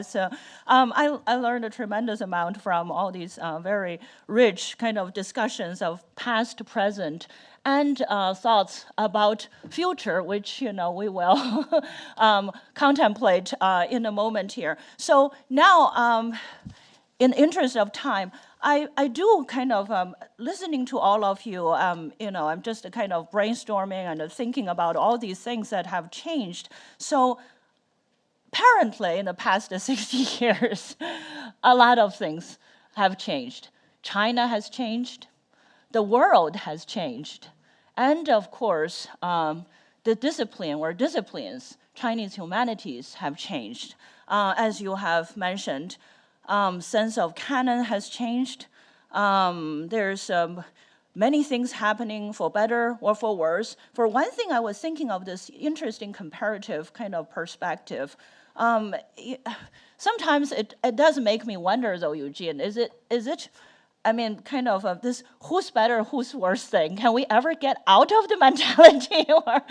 I learned a tremendous amount from all these very rich kind of discussions of past, present, and thoughts about future, which we will contemplate in a moment here. So now, in the interest of time, I do kind of listening to all of you. I'm just kind of brainstorming and thinking about all these things that have changed. So apparently, in the past 60 years, a lot of things have changed. China has changed. The world has changed. And of course, the discipline or disciplines, Chinese humanities, have changed. As you have mentioned, sense of canon has changed. There's many things happening for better or for worse. For one thing, I was thinking of this interesting comparative kind of perspective. Sometimes it does make me wonder, though, Eugene, is it I mean, kind of this who's better, who's worse thing. Can we ever get out of the mentality or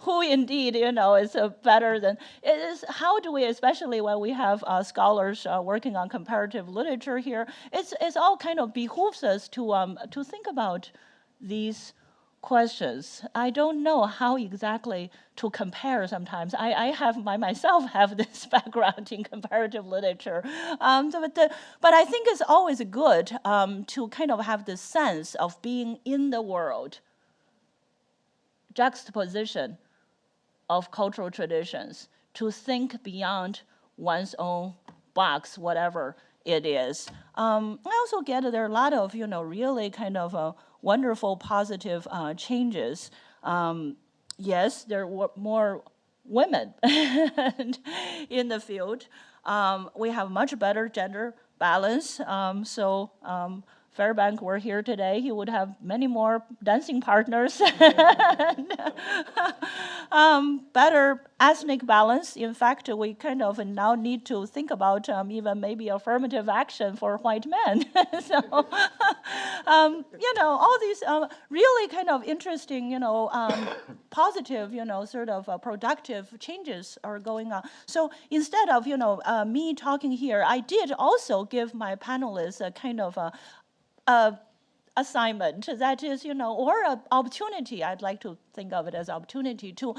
who indeed, is better than, how do we, especially when we have scholars working on comparative literature here, it's all kind of behooves us to think about these questions. I don't know how exactly to compare sometimes. I myself have this background in comparative literature. But I think it's always good to kind of have this sense of being in the world, juxtaposition of cultural traditions, to think beyond one's own box, whatever it is. I also get that there are a lot of, really kind of wonderful, positive changes. Yes, there were more women in the field. We have much better gender balance. So Fairbank were here today, he would have many more dancing partners. better ethnic balance. In fact, we kind of now need to think about even maybe affirmative action for white men. So, all these really kind of interesting, positive, sort of productive changes are going on. So instead of, me talking here, I did also give my panelists a kind of a assignment that is, or an opportunity. I'd like to think of it as opportunity to,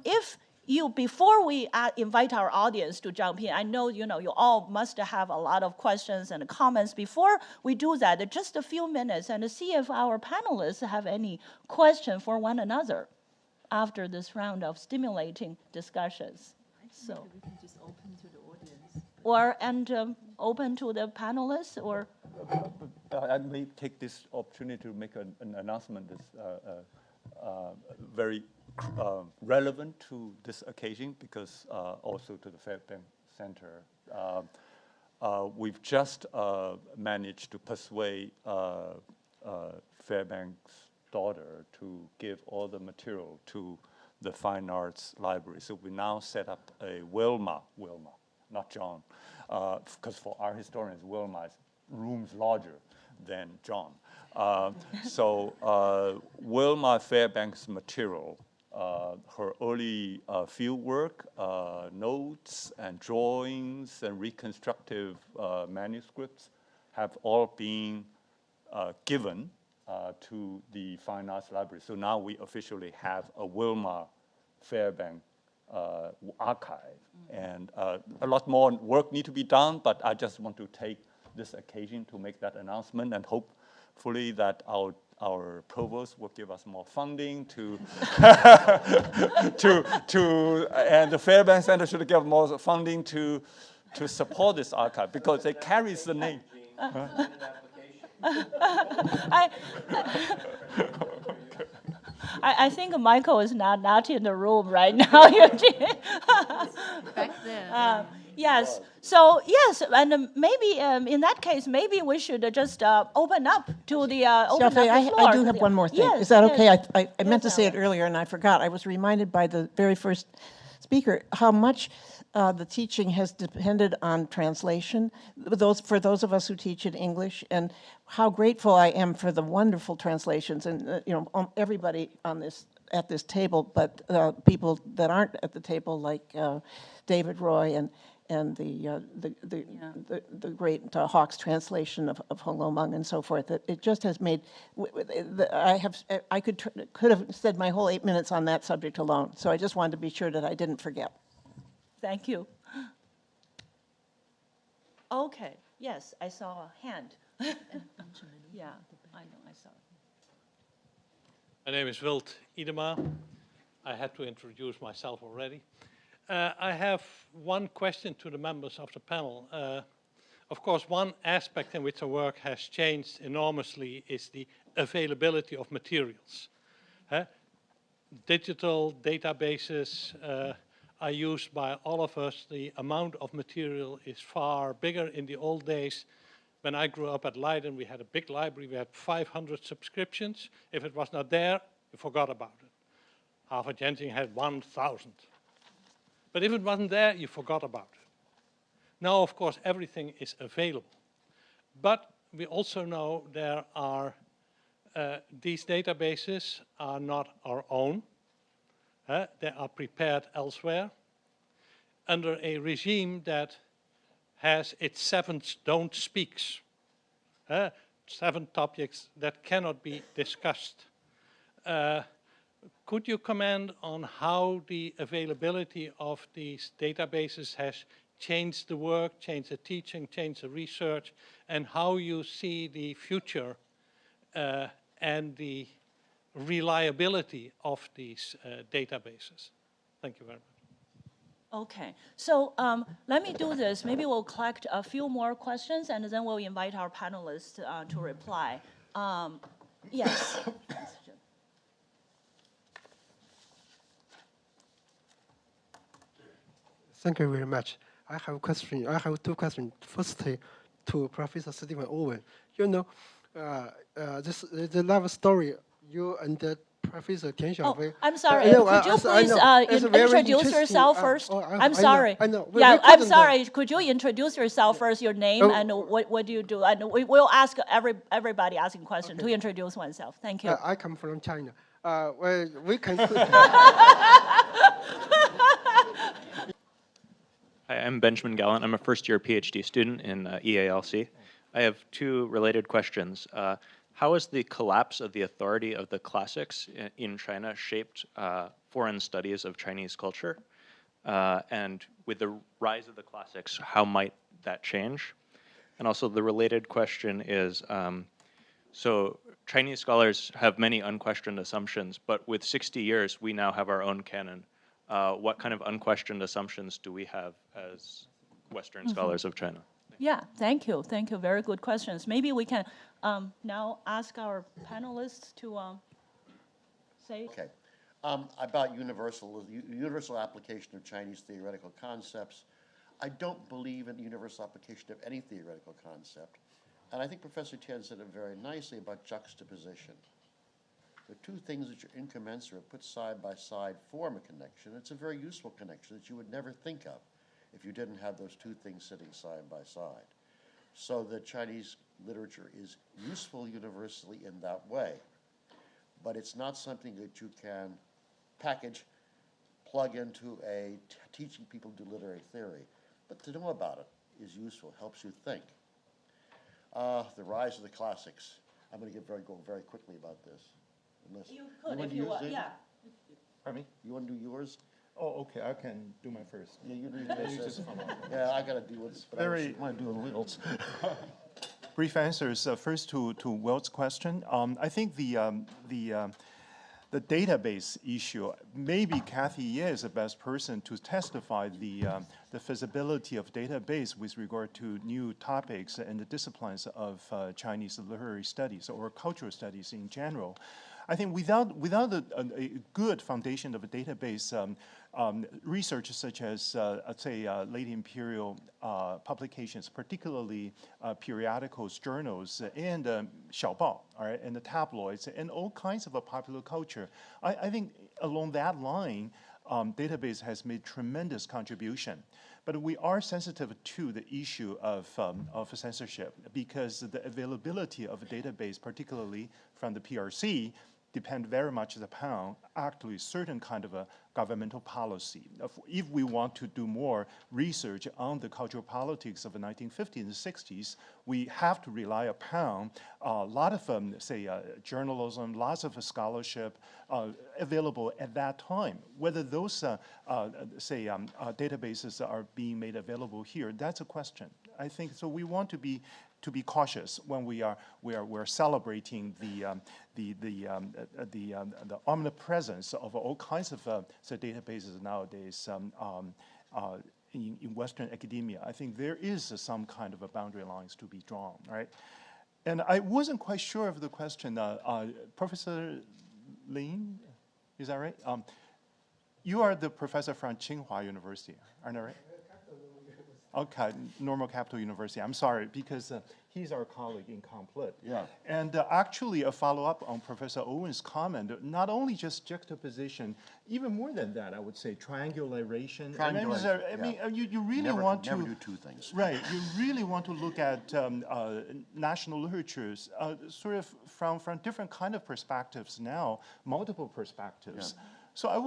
if you, before we invite our audience to jump in, I know, you all must have a lot of questions and comments. Before we do that, just a few minutes and see if our panelists have any question for one another after this round of stimulating discussions. So, we can just open to the audience. Open to the panelists, or? I may take this opportunity to make an announcement that's very relevant to this occasion, because also to the Fairbank Center. We've just managed to persuade Fairbank's daughter to give all the material to the Fine Arts Library. So we now set up a Wilma, not John, because for our historians, Wilma is rooms larger than John. So Wilma Fairbank's material, her early field work, notes and drawings and reconstructive manuscripts have all been given to the Fine Arts Library. So now we officially have a Wilma Fairbank archive. And a lot more work need to be done, but I just want to take this occasion to make that announcement, and hopefully that our provost will give us more funding to and the Fairbank Center should give more funding to support this archive, because it carries the name. I think Michael is not in the room right now, Eugene. Back there. Yes. So yes, and maybe in that case, maybe we should just open up to the open up the Xiaofei, floor. I do have one more thing. Yes, Is that yes. okay? I meant to say it earlier and I forgot. I was reminded by the very first speaker how much the teaching has depended on translation, for those of us who teach in English, and how grateful I am for the wonderful translations, and everybody at this table, but people that aren't at the table, like David Roy and the great Hawk's translation of Hong Lo Meng and so forth. It just has made. I could have said my whole 8 minutes on that subject alone. So I just wanted to be sure that I didn't forget. Thank you. Okay. Yes, I saw a hand. Yeah, I know. I saw it. My name is Wilt Idema. I had to introduce myself already. I have one question to the members of the panel. Of course, one aspect in which the work has changed enormously is the availability of materials. Digital databases are used by all of us. The amount of material is far bigger. In the old days, when I grew up at Leiden, we had a big library. We had 500 subscriptions. If it was not there, you forgot about it. Harvard Jensen had 1,000. But if it wasn't there, you forgot about it. Now, of course, everything is available. But we also know there are, these databases are not our own. They are prepared elsewhere under a regime that has its 7 don't speaks. 7 topics that cannot be discussed. Could you comment on how the availability of these databases has changed the work, changed the teaching, changed the research, and how you see the future and the reliability of these databases? Thank you very much. Okay, so let me do this. Maybe we'll collect a few more questions, and then we'll invite our panelists to reply. Yes. Thank you very much. I have a question. I have 2 questions. Firstly, to Professor Stephen Owen. The love story you and Professor Tian Oh, Xiaofei. I'm sorry. No, Could you I please know. It's very introduce interesting. yourself first? I'm sorry. I know. Yeah, We I'm couldn't, sorry. Could you introduce yourself first, your name, Oh. and what do you do? And we'll ask everybody asking questions to introduce oneself. Thank you. I come from China. Well, we can. Hi, I'm Benjamin Gallant. I'm a first-year PhD student in EALC. I have two related questions. How has the collapse of the authority of the classics in China shaped foreign studies of Chinese culture? And with the rise of the classics, how might that change? And also the related question is, so Chinese scholars have many unquestioned assumptions, but with 60 years, we now have our own canon. What kind of unquestioned assumptions do we have as Western scholars of China? Yeah, thank you. Thank you. Very good questions. Maybe we can now ask our panelists to say. Okay. About universal application of Chinese theoretical concepts, I don't believe in universal application of any theoretical concept. And I think Professor Tian said it very nicely about juxtaposition. The two things which are incommensurate put side by side form a connection. It's a very useful connection that you would never think of if you didn't have those two things sitting side by side. So the Chinese literature is useful universally in that way. But it's not something that you can package, plug into teaching people to do literary theory. But to know about it is useful, helps you think. The rise of the classics. I'm going to go very quickly about this. Unless, You could want if you to want. use it? Yeah. Pardon me? You want to do yours? Oh, okay, I can do my first. Yeah, you do yours. Yeah, I got to do this, but I want to do it Will's. Brief answers. First to Wilt's question. I think the database issue, maybe Kathy Ye is the best person to testify the feasibility of database with regard to new topics and the disciplines of Chinese literary studies or cultural studies in general. I think without a good foundation of a database, research such as, let's say, late imperial publications, particularly periodicals, journals, and xiaobao, all right, and the tabloids, and all kinds of a popular culture. I think along that line, database has made tremendous contribution. But we are sensitive to the issue of censorship because the availability of a database, particularly from the PRC, depend very much upon actually certain kind of a governmental policy. If we want to do more research on the cultural politics of the 1950s and 60s, we have to rely upon a lot of, say, journalism, lots of scholarship available at that time. Whether those, say, databases are being made available here, that's a question. I think so. We want to be cautious when we're celebrating the omnipresence of all kinds of databases nowadays in Western academia. I think there is some kind of a boundary lines to be drawn, right? And I wasn't quite sure of the question. Professor Lin, is that right? You are the professor from Tsinghua University, aren't I right? Okay, Normal Capital University. I'm sorry, because he's our colleague in Complete. Yeah. And actually, a follow-up on Professor Owen's comment, not only just juxtaposition, even more than that, I would say triangulation. You really want to... Never do two things. Right, you really want to look at national literatures sort of from different kind of perspectives now, multiple perspectives. Yeah. So I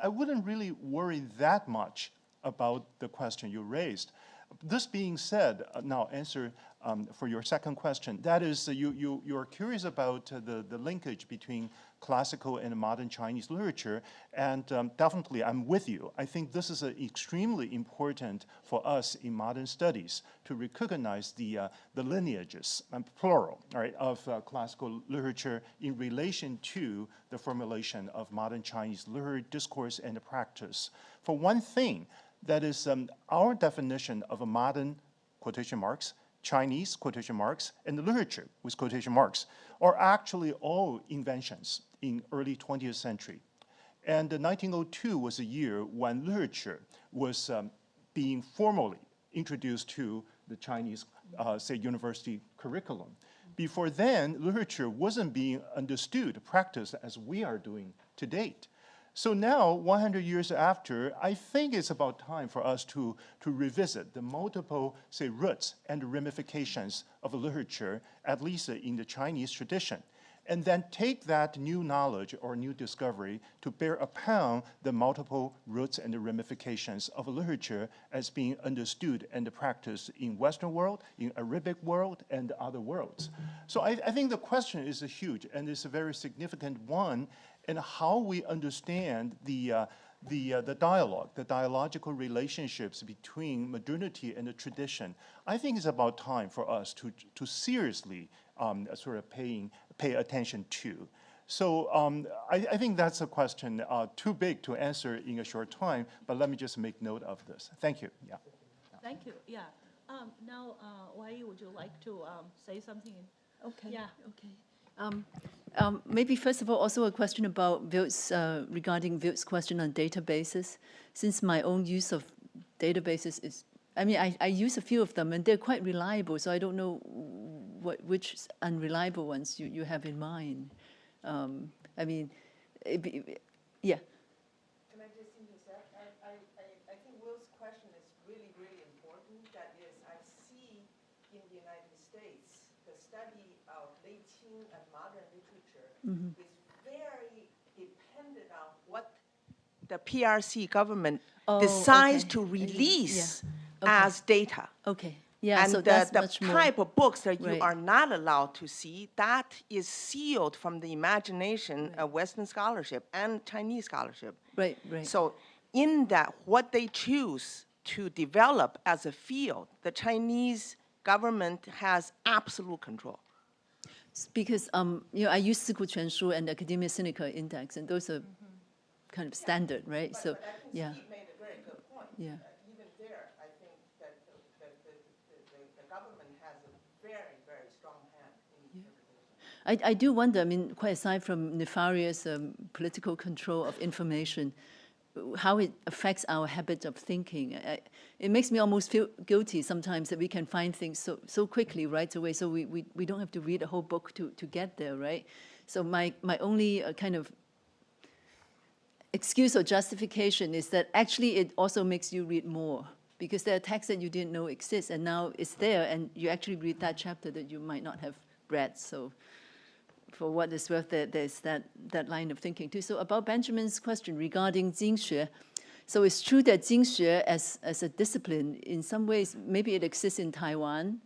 wouldn't really worry that much about the question you raised. This being said, now answer for your second question. That is, you're curious about the linkage between classical and modern Chinese literature, and definitely I'm with you. I think this is extremely important for us in modern studies to recognize the lineages, plural, right, of classical literature in relation to the formulation of modern Chinese literary discourse and practice. For one thing, that is our definition of a modern, quotation marks, Chinese, quotation marks, and literature, with quotation marks, are actually all inventions in early 20th century. And 1902 was a year when literature was being formally introduced to the Chinese, say, university curriculum. Before then, literature wasn't being understood, practiced as we are doing to date. So now, 100 years after, I think it's about time for us to revisit the multiple, say, roots and ramifications of literature, at least in the Chinese tradition, and then take that new knowledge or new discovery to bear upon the multiple roots and the ramifications of literature as being understood and practiced in Western world, in Arabic world, and other worlds. So I think the question is huge, and it's a very significant one, and how we understand the dialogue, the dialogical relationships between modernity and the tradition. I think it's about time for us to seriously sort of pay attention to. So I think that's a question too big to answer in a short time, but let me just make note of this. Thank you. Yeah. Thank you. Yeah. Now, Wai-yee, would you like to say something? Okay. Yeah. Okay. Maybe first of all, also a question about Wilt's, regarding Wilt's question on databases. Since my own use of databases is, I mean, I use a few of them and they're quite reliable, so I don't know which unreliable ones you have in mind. I mean, yeah. Can I just interject? I think Will's question is really, really important. That is, I see in the United States, the study of late Qing and modern literature is very dependent on what the PRC government decides to release as data. Okay. Yeah, And so that's the much more. type of books that you Right. are not allowed to see, that is sealed from the imagination of Western scholarship and Chinese scholarship. Right, right. So in that, what they choose to develop as a field, the Chinese government has absolute control. Because I use 四库全书 and Academia Sinica Index, and those are kind of standard, right? So, yeah. Steve made a very good point. Yeah. Even there, I think that the government has a very, very strong hand in interpretation. I do wonder, I mean, quite aside from nefarious political control of information, how it affects our habit of thinking. It makes me almost feel guilty sometimes that we can find things so quickly right away, so we don't have to read a whole book to get there, right? So my only kind of excuse or justification is that actually it also makes you read more, because there are texts that you didn't know exist, and now it's there, and you actually read that chapter that you might not have read. So for what it's worth, there's that line of thinking too. So about Benjamin's question regarding Jingxue, so it's true that Jingxue as a discipline, in some ways, maybe it exists in Taiwan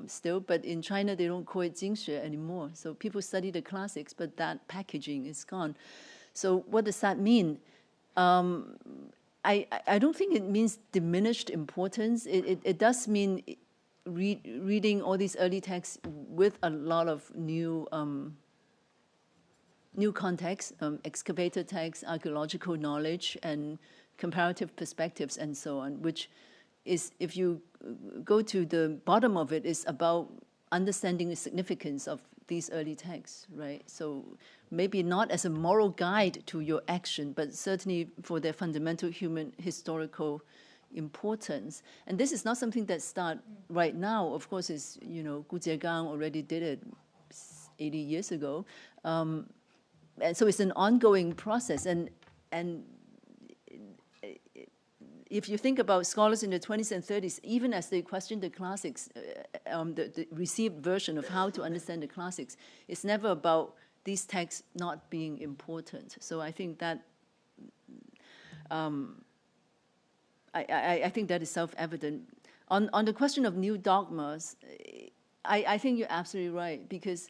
still, but in China they don't call it Jingxue anymore. So people study the classics, but that packaging is gone. So what does that mean? I don't think it means diminished importance. It does mean reading all these early texts with a lot of new context, excavator texts, archaeological knowledge, and comparative perspectives, and so on, which is, if you go to the bottom of it, is about understanding the significance of these early texts, right? So maybe not as a moral guide to your action, but certainly for their fundamental human historical importance. And this is not something that starts right now. Of course, it's, Gu Jiegang already did it 80 years ago. And so it's an ongoing process. And if you think about scholars in the 20s and 30s, even as they questioned the classics, the received version of how to understand the classics, it's never about these texts not being important. So I think that I think that is self-evident. On the question of new dogmas, I think you're absolutely right, because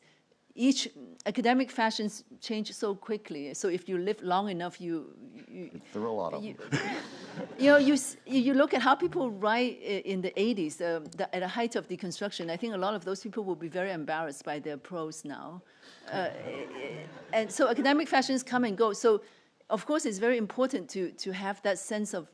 each academic fashions change so quickly. So if you live long enough, you through a lot of them. You look at how people write in the 80s, at the height of deconstruction. I think a lot of those people will be very embarrassed by their prose now. And so academic fashions come and go. So of course, it's very important to have that sense of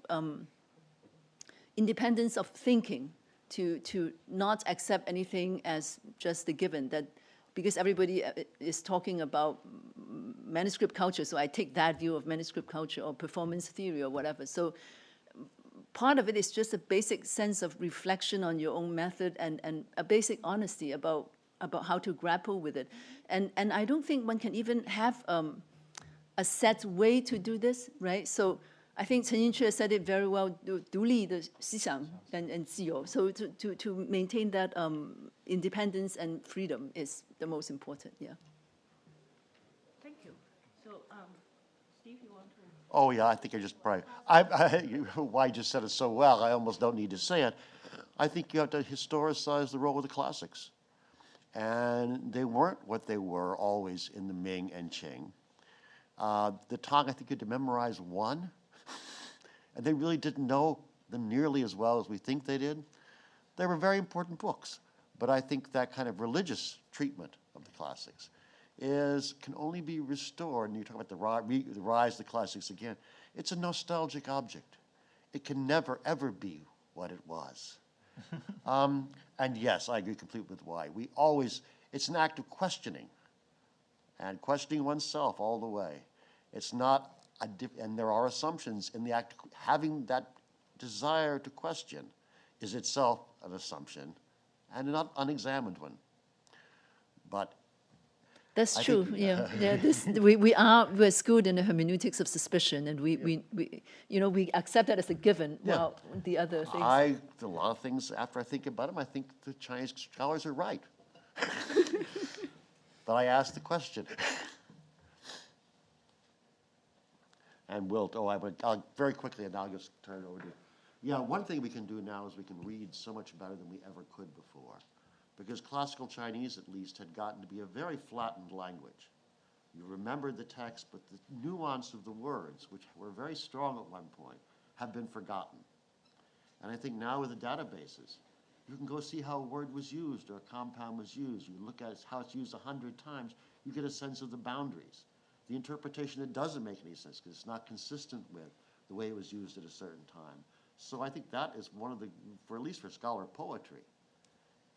independence of thinking, to not accept anything as just a given, that because everybody is talking about manuscript culture, so I take that view of manuscript culture or performance theory or whatever. So part of it is just a basic sense of reflection on your own method and a basic honesty about about how to grapple with it. And I don't think one can even have a set way to do this, right? So I think Chen Yinxue said it very well, 独立的思想 and 自由. So to maintain that independence and freedom is the most important, yeah. Thank you. So, Steve, you want to? Oh, yeah, I think I just probably, Wai just said it so well, I almost don't need to say it. I think you have to historicize the role of the classics. And they weren't what they were always in the Ming and Qing. The Tang, I think you had to memorize one, and they really didn't know them nearly as well as we think they did. They were very important books, but I think that kind of religious treatment of the classics can only be restored, and you talk about the rise of the classics again, it's a nostalgic object. It can never, ever be what it was. And yes, I agree completely with Wai. It's an act of questioning, and questioning oneself all the way. It's not, and there are assumptions in the act, having that desire to question is itself an assumption, and an unexamined one. But that's I true. think, We're schooled in the hermeneutics of suspicion, and we accept that as a given. Yeah. While the other things. A lot of things, after I think about them, I think the Chinese scholars are right. But I asked the question. And I'll very quickly, and I'll just turn it over to you. Yeah, one thing we can do now is we can read so much better than we ever could before. Because classical Chinese, at least, had gotten to be a very flattened language. You remembered the text, but the nuance of the words, which were very strong at one point, have been forgotten. And I think now with the databases, you can go see how a word was used or a compound was used. You look at how it's used 100 times, you get a sense of the boundaries. The interpretation, it doesn't make any sense because it's not consistent with the way it was used at a certain time. So I think that is one of the, at least for scholar poetry,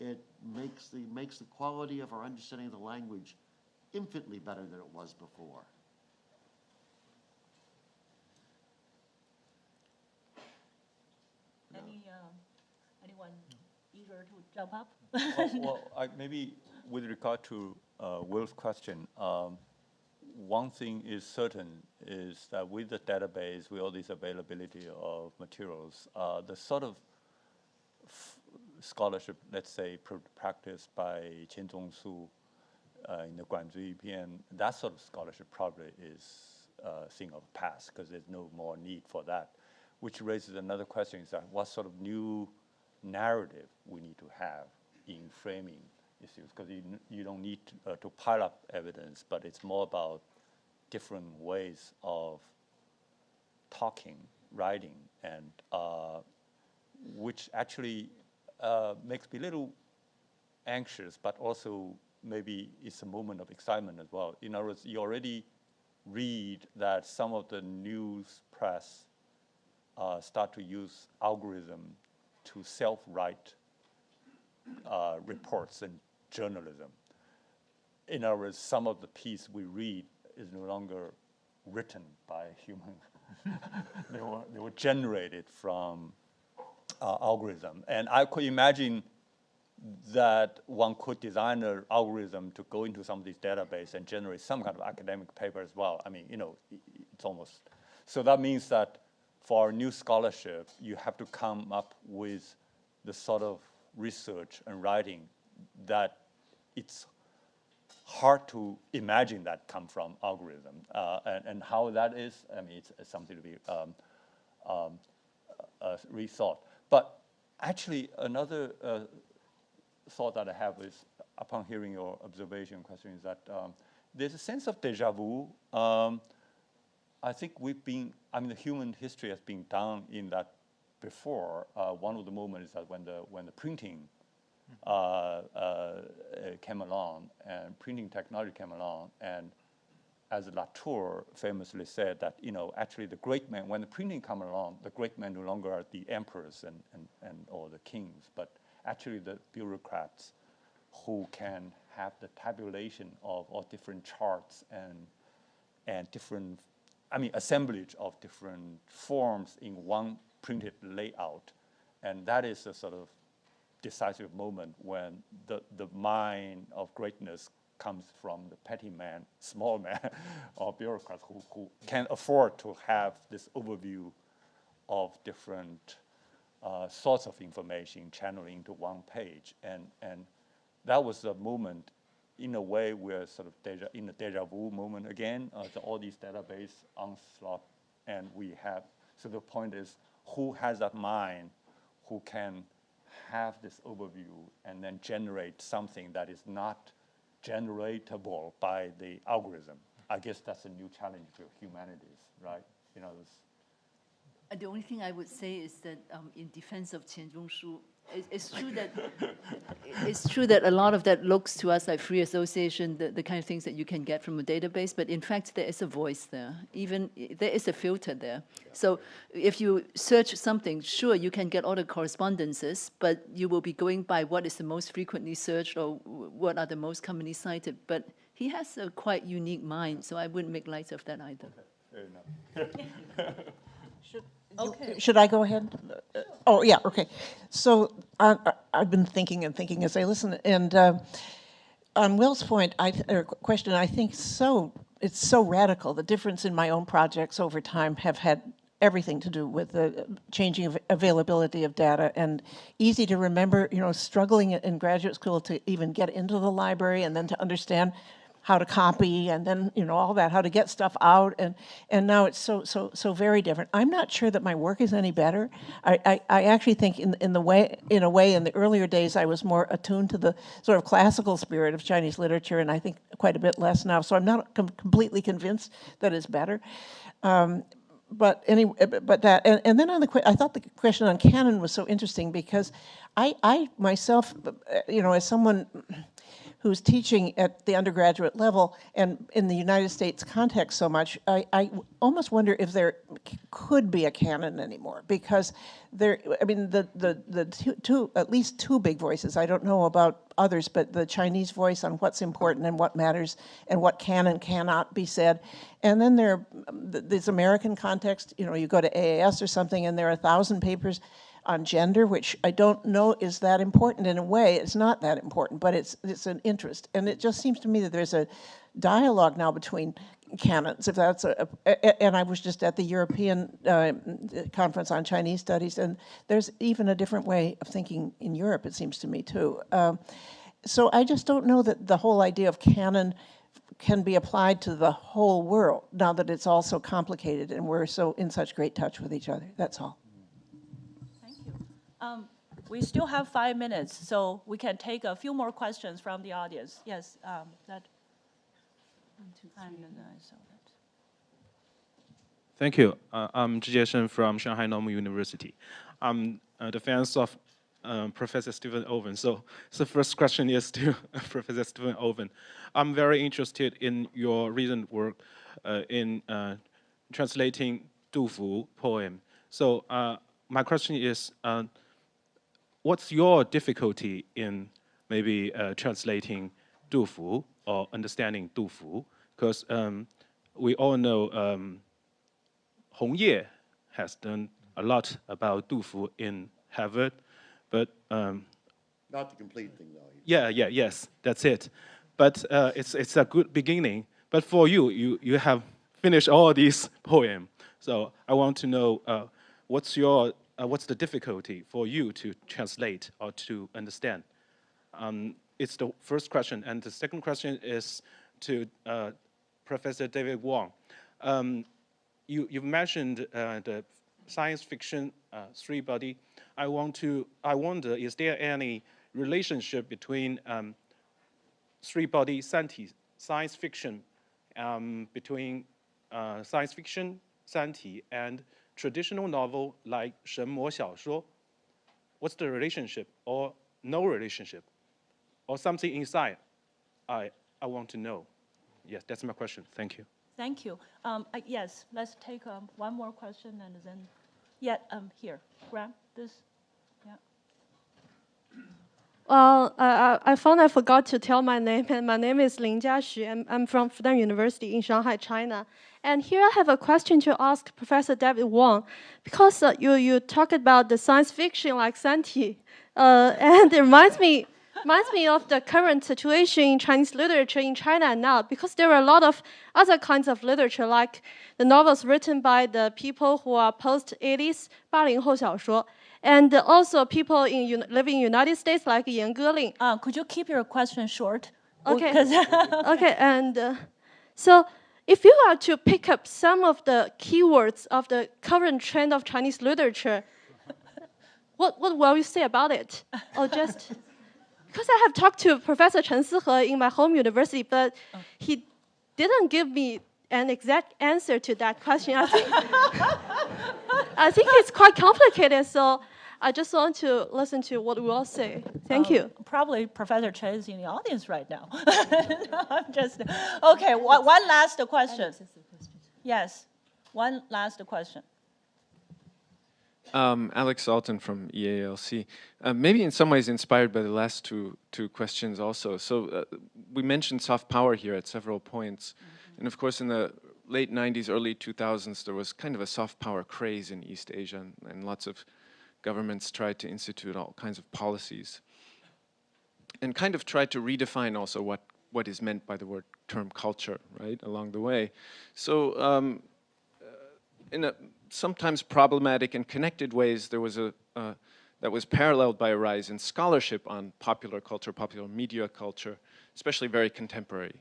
it makes the quality of our understanding of the language infinitely better than it was before. Anyone eager to jump up? Maybe with regard to Will's question, one thing is certain is that with the database, with all this availability of materials, the sort of scholarship, let's say, practiced by Qian Zongsu in the Guanzhi Pian, that sort of scholarship probably is a thing of the past because there's no more need for that, which raises another question, is that what sort of new narrative we need to have in framing issues, because you don't need to pile up evidence, but it's more about different ways of talking, writing, and which actually makes me a little anxious, but also maybe it's a moment of excitement as well. In other words, you already read that some of the news press start to use algorithm to self-write reports and journalism. In other words, some of the piece we read is no longer written by a human. They were generated from algorithm. And I could imagine that one could design an algorithm to go into some of these databases and generate some kind of academic paper as well. I mean, it's almost. So that means that for new scholarship, you have to come up with the sort of research and writing that it's hard to imagine that come from algorithm. And how that is, I mean, it's something to be rethought. But actually, another thought that I have is, upon hearing your observation question, is that there's a sense of deja vu. I think the human history has been done in that before. One of the moments is that when the printing came along, and printing technology came along, and as Latour famously said that, actually the great men, when the printing came along, the great men no longer are the emperors and or the kings, but actually the bureaucrats who can have the tabulation of all different charts and different, assemblage of different forms in one printed layout. And that is a sort of decisive moment when the mind of greatness comes from the petty man, small man, or bureaucrats who can afford to have this overview of different sorts of information channeling into one page. And that was a moment, in a way, we're sort of in a deja vu moment again, all these database onslaught, and we have, so the point is, who has that mind who can have this overview and then generate something that is not generatable by the algorithm? I guess that's a new challenge for humanities, right? You know, The only thing I would say is that in defense of Qian Zhongshu, it's true that a lot of that looks to us like free association, the kind of things that you can get from a database, but in fact there is a voice there. Even there is a filter there. Yeah. So if you search something, sure, you can get all the correspondences, but you will be going by what is the most frequently searched or what are the most commonly cited. But he has a quite unique mind, so I wouldn't make light of that either. Okay. Fair enough. Should I go ahead? Oh, yeah, okay. So I've been thinking and thinking as I listen, and on Will's point, question, I think it's so radical. The difference in my own projects over time have had everything to do with the changing availability of data, and easy to remember, struggling in graduate school to even get into the library and then to understand how to copy, and then all that, how to get stuff out, and now it's so very different. I'm not sure that my work is any better. I actually think in a way in the earlier days I was more attuned to the sort of classical spirit of Chinese literature, and I think quite a bit less now. So I'm not completely convinced that it's better. But that, and then I thought the question on canon was so interesting, because I myself, as someone who's teaching at the undergraduate level and in the United States context so much, I almost wonder if there could be a canon anymore, because at least two big voices, I don't know about others, but the Chinese voice on what's important and what matters and what can and cannot be said. And then this American context, you go to AAS or something and there are 1,000 papers on gender, which I don't know is that important. In a way, it's not that important, but it's an interest. And it just seems to me that there's a dialogue now between canons, if that's and I was just at the European conference on Chinese studies, and there's even a different way of thinking in Europe, it seems to me, too. So I just don't know that the whole idea of canon can be applied to the whole world, now that it's all so complicated and we're so in such great touch with each other. That's all. We still have 5 minutes, so we can take a few more questions from the audience. Yes, Thank you. I'm Zhi Jieshen from Shanghai Normal University. I'm the fans of Professor Stephen Owen. So the first question is to Professor Stephen Owen. I'm very interested in your recent work in translating Du Fu poem. So my question is, what's your difficulty in maybe translating Du Fu or understanding Du Fu? Because we all know Hong Ye has done a lot about Du Fu in Harvard, but not the complete thing, though. Yes, that's it. But it's a good beginning. But for you have finished all these poems. So I want to know what's the difficulty for you to translate or to understand? It's the first question. And the second question is to Professor David Wang. You've mentioned the science fiction three-body. I wonder, is there any relationship between three-body science fiction, between science fiction, Santi, and traditional novel like 神魔小说? What's the relationship, or no relationship, or something inside? I want to know. Yes, that's my question. Thank you. Thank you. Yes, let's take one more question and then, here, grab this. Yeah. Well, I found I forgot to tell my name, and my name is Lin Jiaxu, and I'm from Fudan University in Shanghai, China. And here I have a question to ask Professor David Wang, because you talked about the science fiction like Santi And it reminds me of the current situation in Chinese literature in China now, because there are a lot of other kinds of literature, like the novels written by the people who are post-80s, 80后小说, and also people living in United States, like Yan Geling. Could you keep your question short? Okay. Okay, and so if you are to pick up some of the keywords of the current trend of Chinese literature, what will you say about it? Or just... Because I have talked to Professor Chen Sihe in my home university, but he didn't give me an exact answer to that question. I think it's quite complicated, so I just want to listen to what we all say. Thank you. Probably Professor Chen is in the audience right now. No, I'm just, okay, one last question. Yes, one last question. Alex Alton from EALC. Maybe in some ways inspired by the last two questions also. So we mentioned soft power here at several points. And of course in the late 90s, early 2000s, there was kind of a soft power craze in East Asia, and lots of governments tried to institute all kinds of policies. And kind of tried to redefine also what is meant by the term culture, right, along the way. So in a sometimes problematic and connected ways, there was that was paralleled by a rise in scholarship on popular culture, popular media culture, especially very contemporary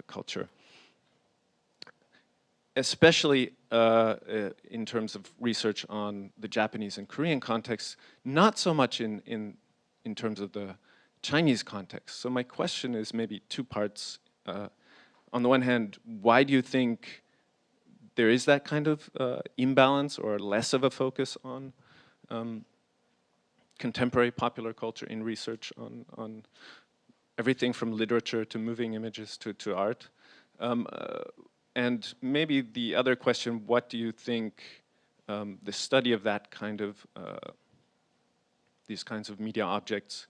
culture. Especially in terms of research on the Japanese and Korean context, not so much in terms of the Chinese context. So my question is maybe two parts. On the one hand, why do you think there is that kind of imbalance or less of a focus on contemporary popular culture in research on everything from literature to moving images to art? And maybe the other question, what do you think the study of that kind of, these kinds of media objects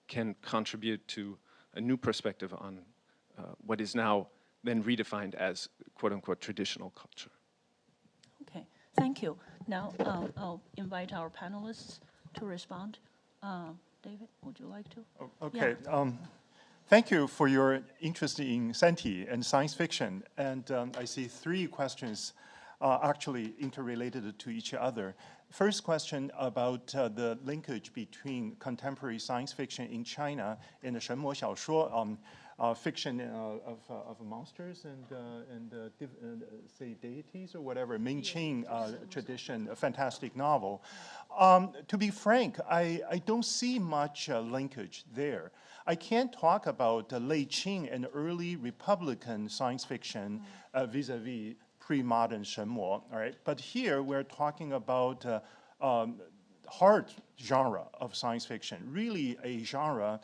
can contribute to a new perspective on what is now then redefined as quote-unquote traditional culture? Okay, thank you. Now I'll invite our panelists to respond. David, would you like to? Okay. Yeah. Thank you for your interest in Senti and science fiction. And I see three questions actually interrelated to each other. First question about the linkage between contemporary science fiction in China and the 神魔小说, fiction of monsters and say deities or whatever, Ming-Qing tradition, a fantastic novel. To be frank, I don't see much linkage there. I can't talk about Lei Qing and early Republican science fiction vis-a-vis pre-modern 神魔, all right? But here we're talking about hard genre of science fiction, really a genre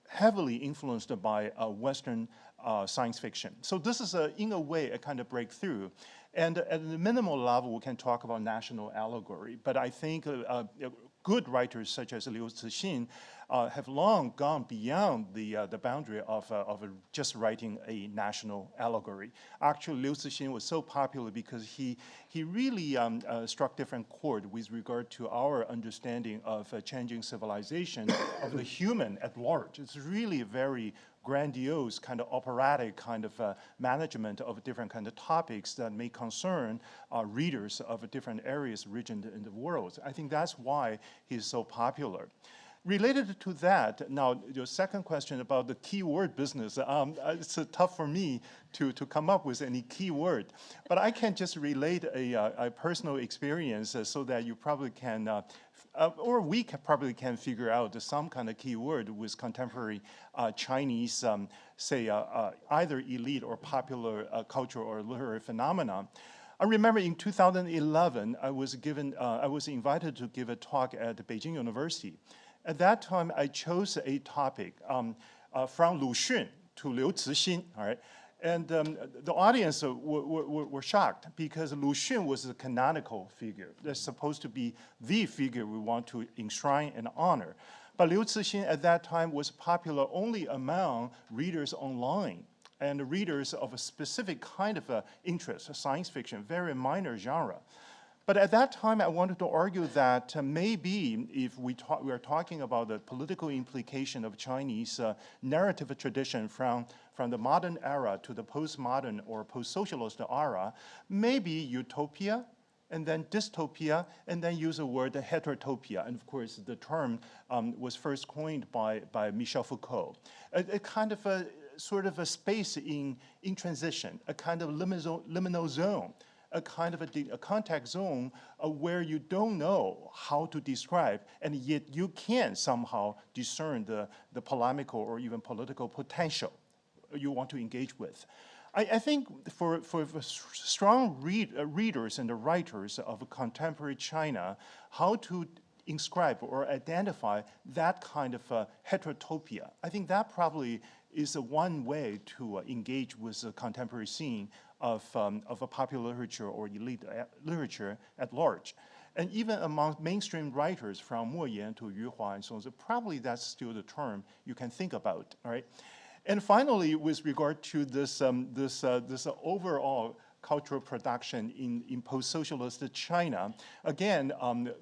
heavily influenced by Western science fiction. So this is, in a way, a kind of breakthrough. And at the minimal level, we can talk about national allegory. But I think good writers such as Liu Cixin have long gone beyond the boundary of just writing a national allegory. Actually, Liu Cixin was so popular because he really struck different chord with regard to our understanding of changing civilization of the human at large. It's really a very grandiose, kind of operatic kind of management of different kind of topics that may concern readers of different areas, regions in the world. I think that's why he's so popular. Related to that, now your second question about the keyword business, it's tough for me to come up with any keyword, but I can just relate a personal experience so that you probably can, or we probably can figure out some kind of keyword with contemporary Chinese, say either elite or popular cultural or literary phenomena. I remember in 2011, I was invited to give a talk at Beijing University. At that time, I chose a topic from Lu Xun to Liu Cixin, all right? And the audience were shocked because Lu Xun was a canonical figure. That's supposed to be the figure we want to enshrine and honor. But Liu Cixin at that time was popular only among readers online and readers of a specific kind of interest, science fiction, very minor genre. But at that time, I wanted to argue that maybe if we are talking about the political implication of Chinese narrative tradition from the modern era to the postmodern or post-socialist era, maybe utopia, and then dystopia, and then use the word heterotopia. And of course, the term was first coined by Michel Foucault. A kind of a sort of a space in transition, a kind of liminal zone, a kind of a contact zone where you don't know how to describe, and yet you can somehow discern the polemical or even political potential you want to engage with. I think for strong readers and the writers of contemporary China, how to inscribe or identify that kind of heterotopia, I think that probably is one way to engage with the contemporary scene of a popular literature or elite literature at large. And even among mainstream writers from Mo Yan to Yu Hua and so on, so probably that's still the term you can think about, right? And finally, with regard to this overall cultural production in post-socialist China, again,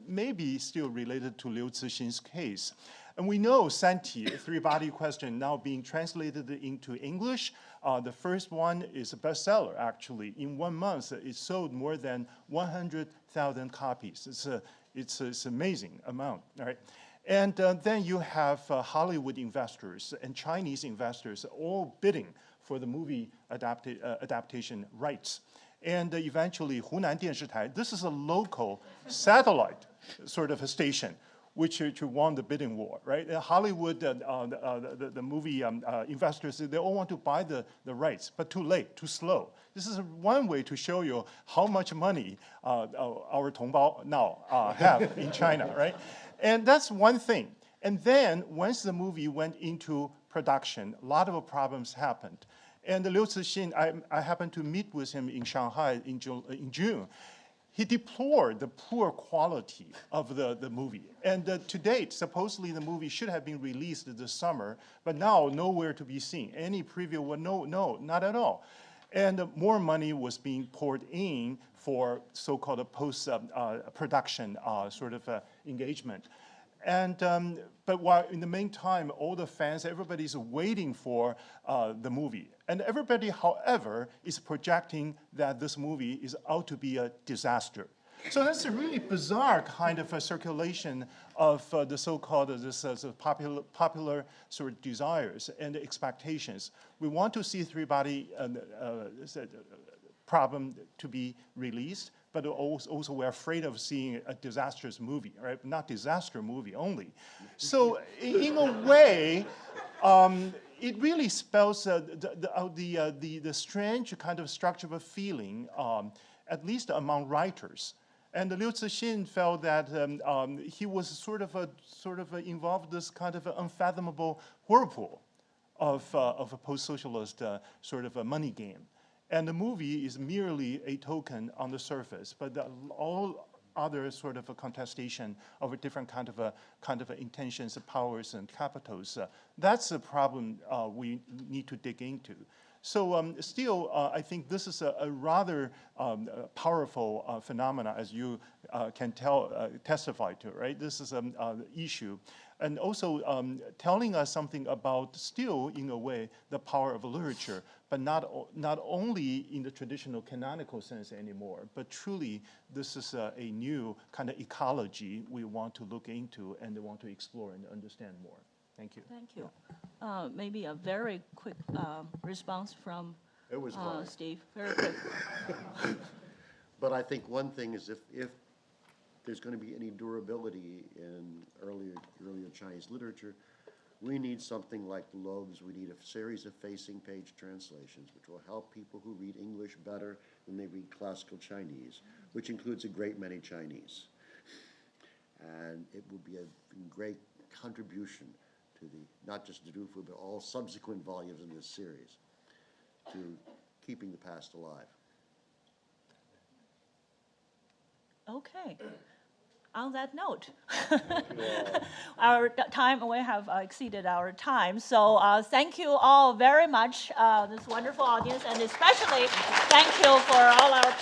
maybe still related to Liu Cixin's case. And we know Santi, Three-Body Question, now being translated into English. The first one is a bestseller, actually. In 1 month, it sold more than 100,000 copies. It's an amazing amount, all right? And then you have Hollywood investors and Chinese investors all bidding for the movie adaptation rights. And eventually, Hunan Dianshitai, this is a local satellite sort of a station, which won the bidding war, right? Hollywood, the movie investors, they all want to buy the rights, but too late, too slow. This is one way to show you how much money our Tongbao now have in China, right? And that's one thing. And then once the movie went into production, a lot of problems happened. And Liu Cixin, I happened to meet with him in Shanghai in June. He deplored the poor quality of the movie. And to date, supposedly the movie should have been released this summer, but now nowhere to be seen. Any preview, no, not at all. And more money was being poured in for so-called post-production sort of engagement. And, but while in the meantime, all the fans, everybody's waiting for the movie. And everybody, however, is projecting that this movie is out to be a disaster. So that's a really bizarre kind of a circulation of the so-called popular sort of desires and expectations. We want to see Three-Body Problem to be released, but also we're afraid of seeing a disastrous movie, right? Not disaster movie only. So in a way, it really spells the strange kind of structure of a feeling, at least among writers. And Liu Cixin felt that he was sort of involved in this kind of unfathomable whirlpool of a post-socialist sort of a money game. And the movie is merely a token on the surface, but all other sort of a contestation of a different kind of intentions, powers, and capitals. That's a problem we need to dig into. So still, I think this is a rather powerful phenomena, as you can testify to, right? This is an issue. And also telling us something about still, in a way, the power of literature, but not only in the traditional canonical sense anymore, but truly this is a new kind of ecology we want to look into and want to explore and understand more. Thank you. Thank you. Maybe a very quick response from Steve. Very quick. But I think one thing is if there's going to be any durability in earlier Chinese literature, we need something like Logues. We need a series of facing page translations, which will help people who read English better than they read classical Chinese, which includes a great many Chinese. And it will be a great contribution to not just the Dufu, but all subsequent volumes in this series, to keeping the past alive. Okay. On that note, our time, we have exceeded our time. So thank you all very much, this wonderful audience, and especially thank you for all our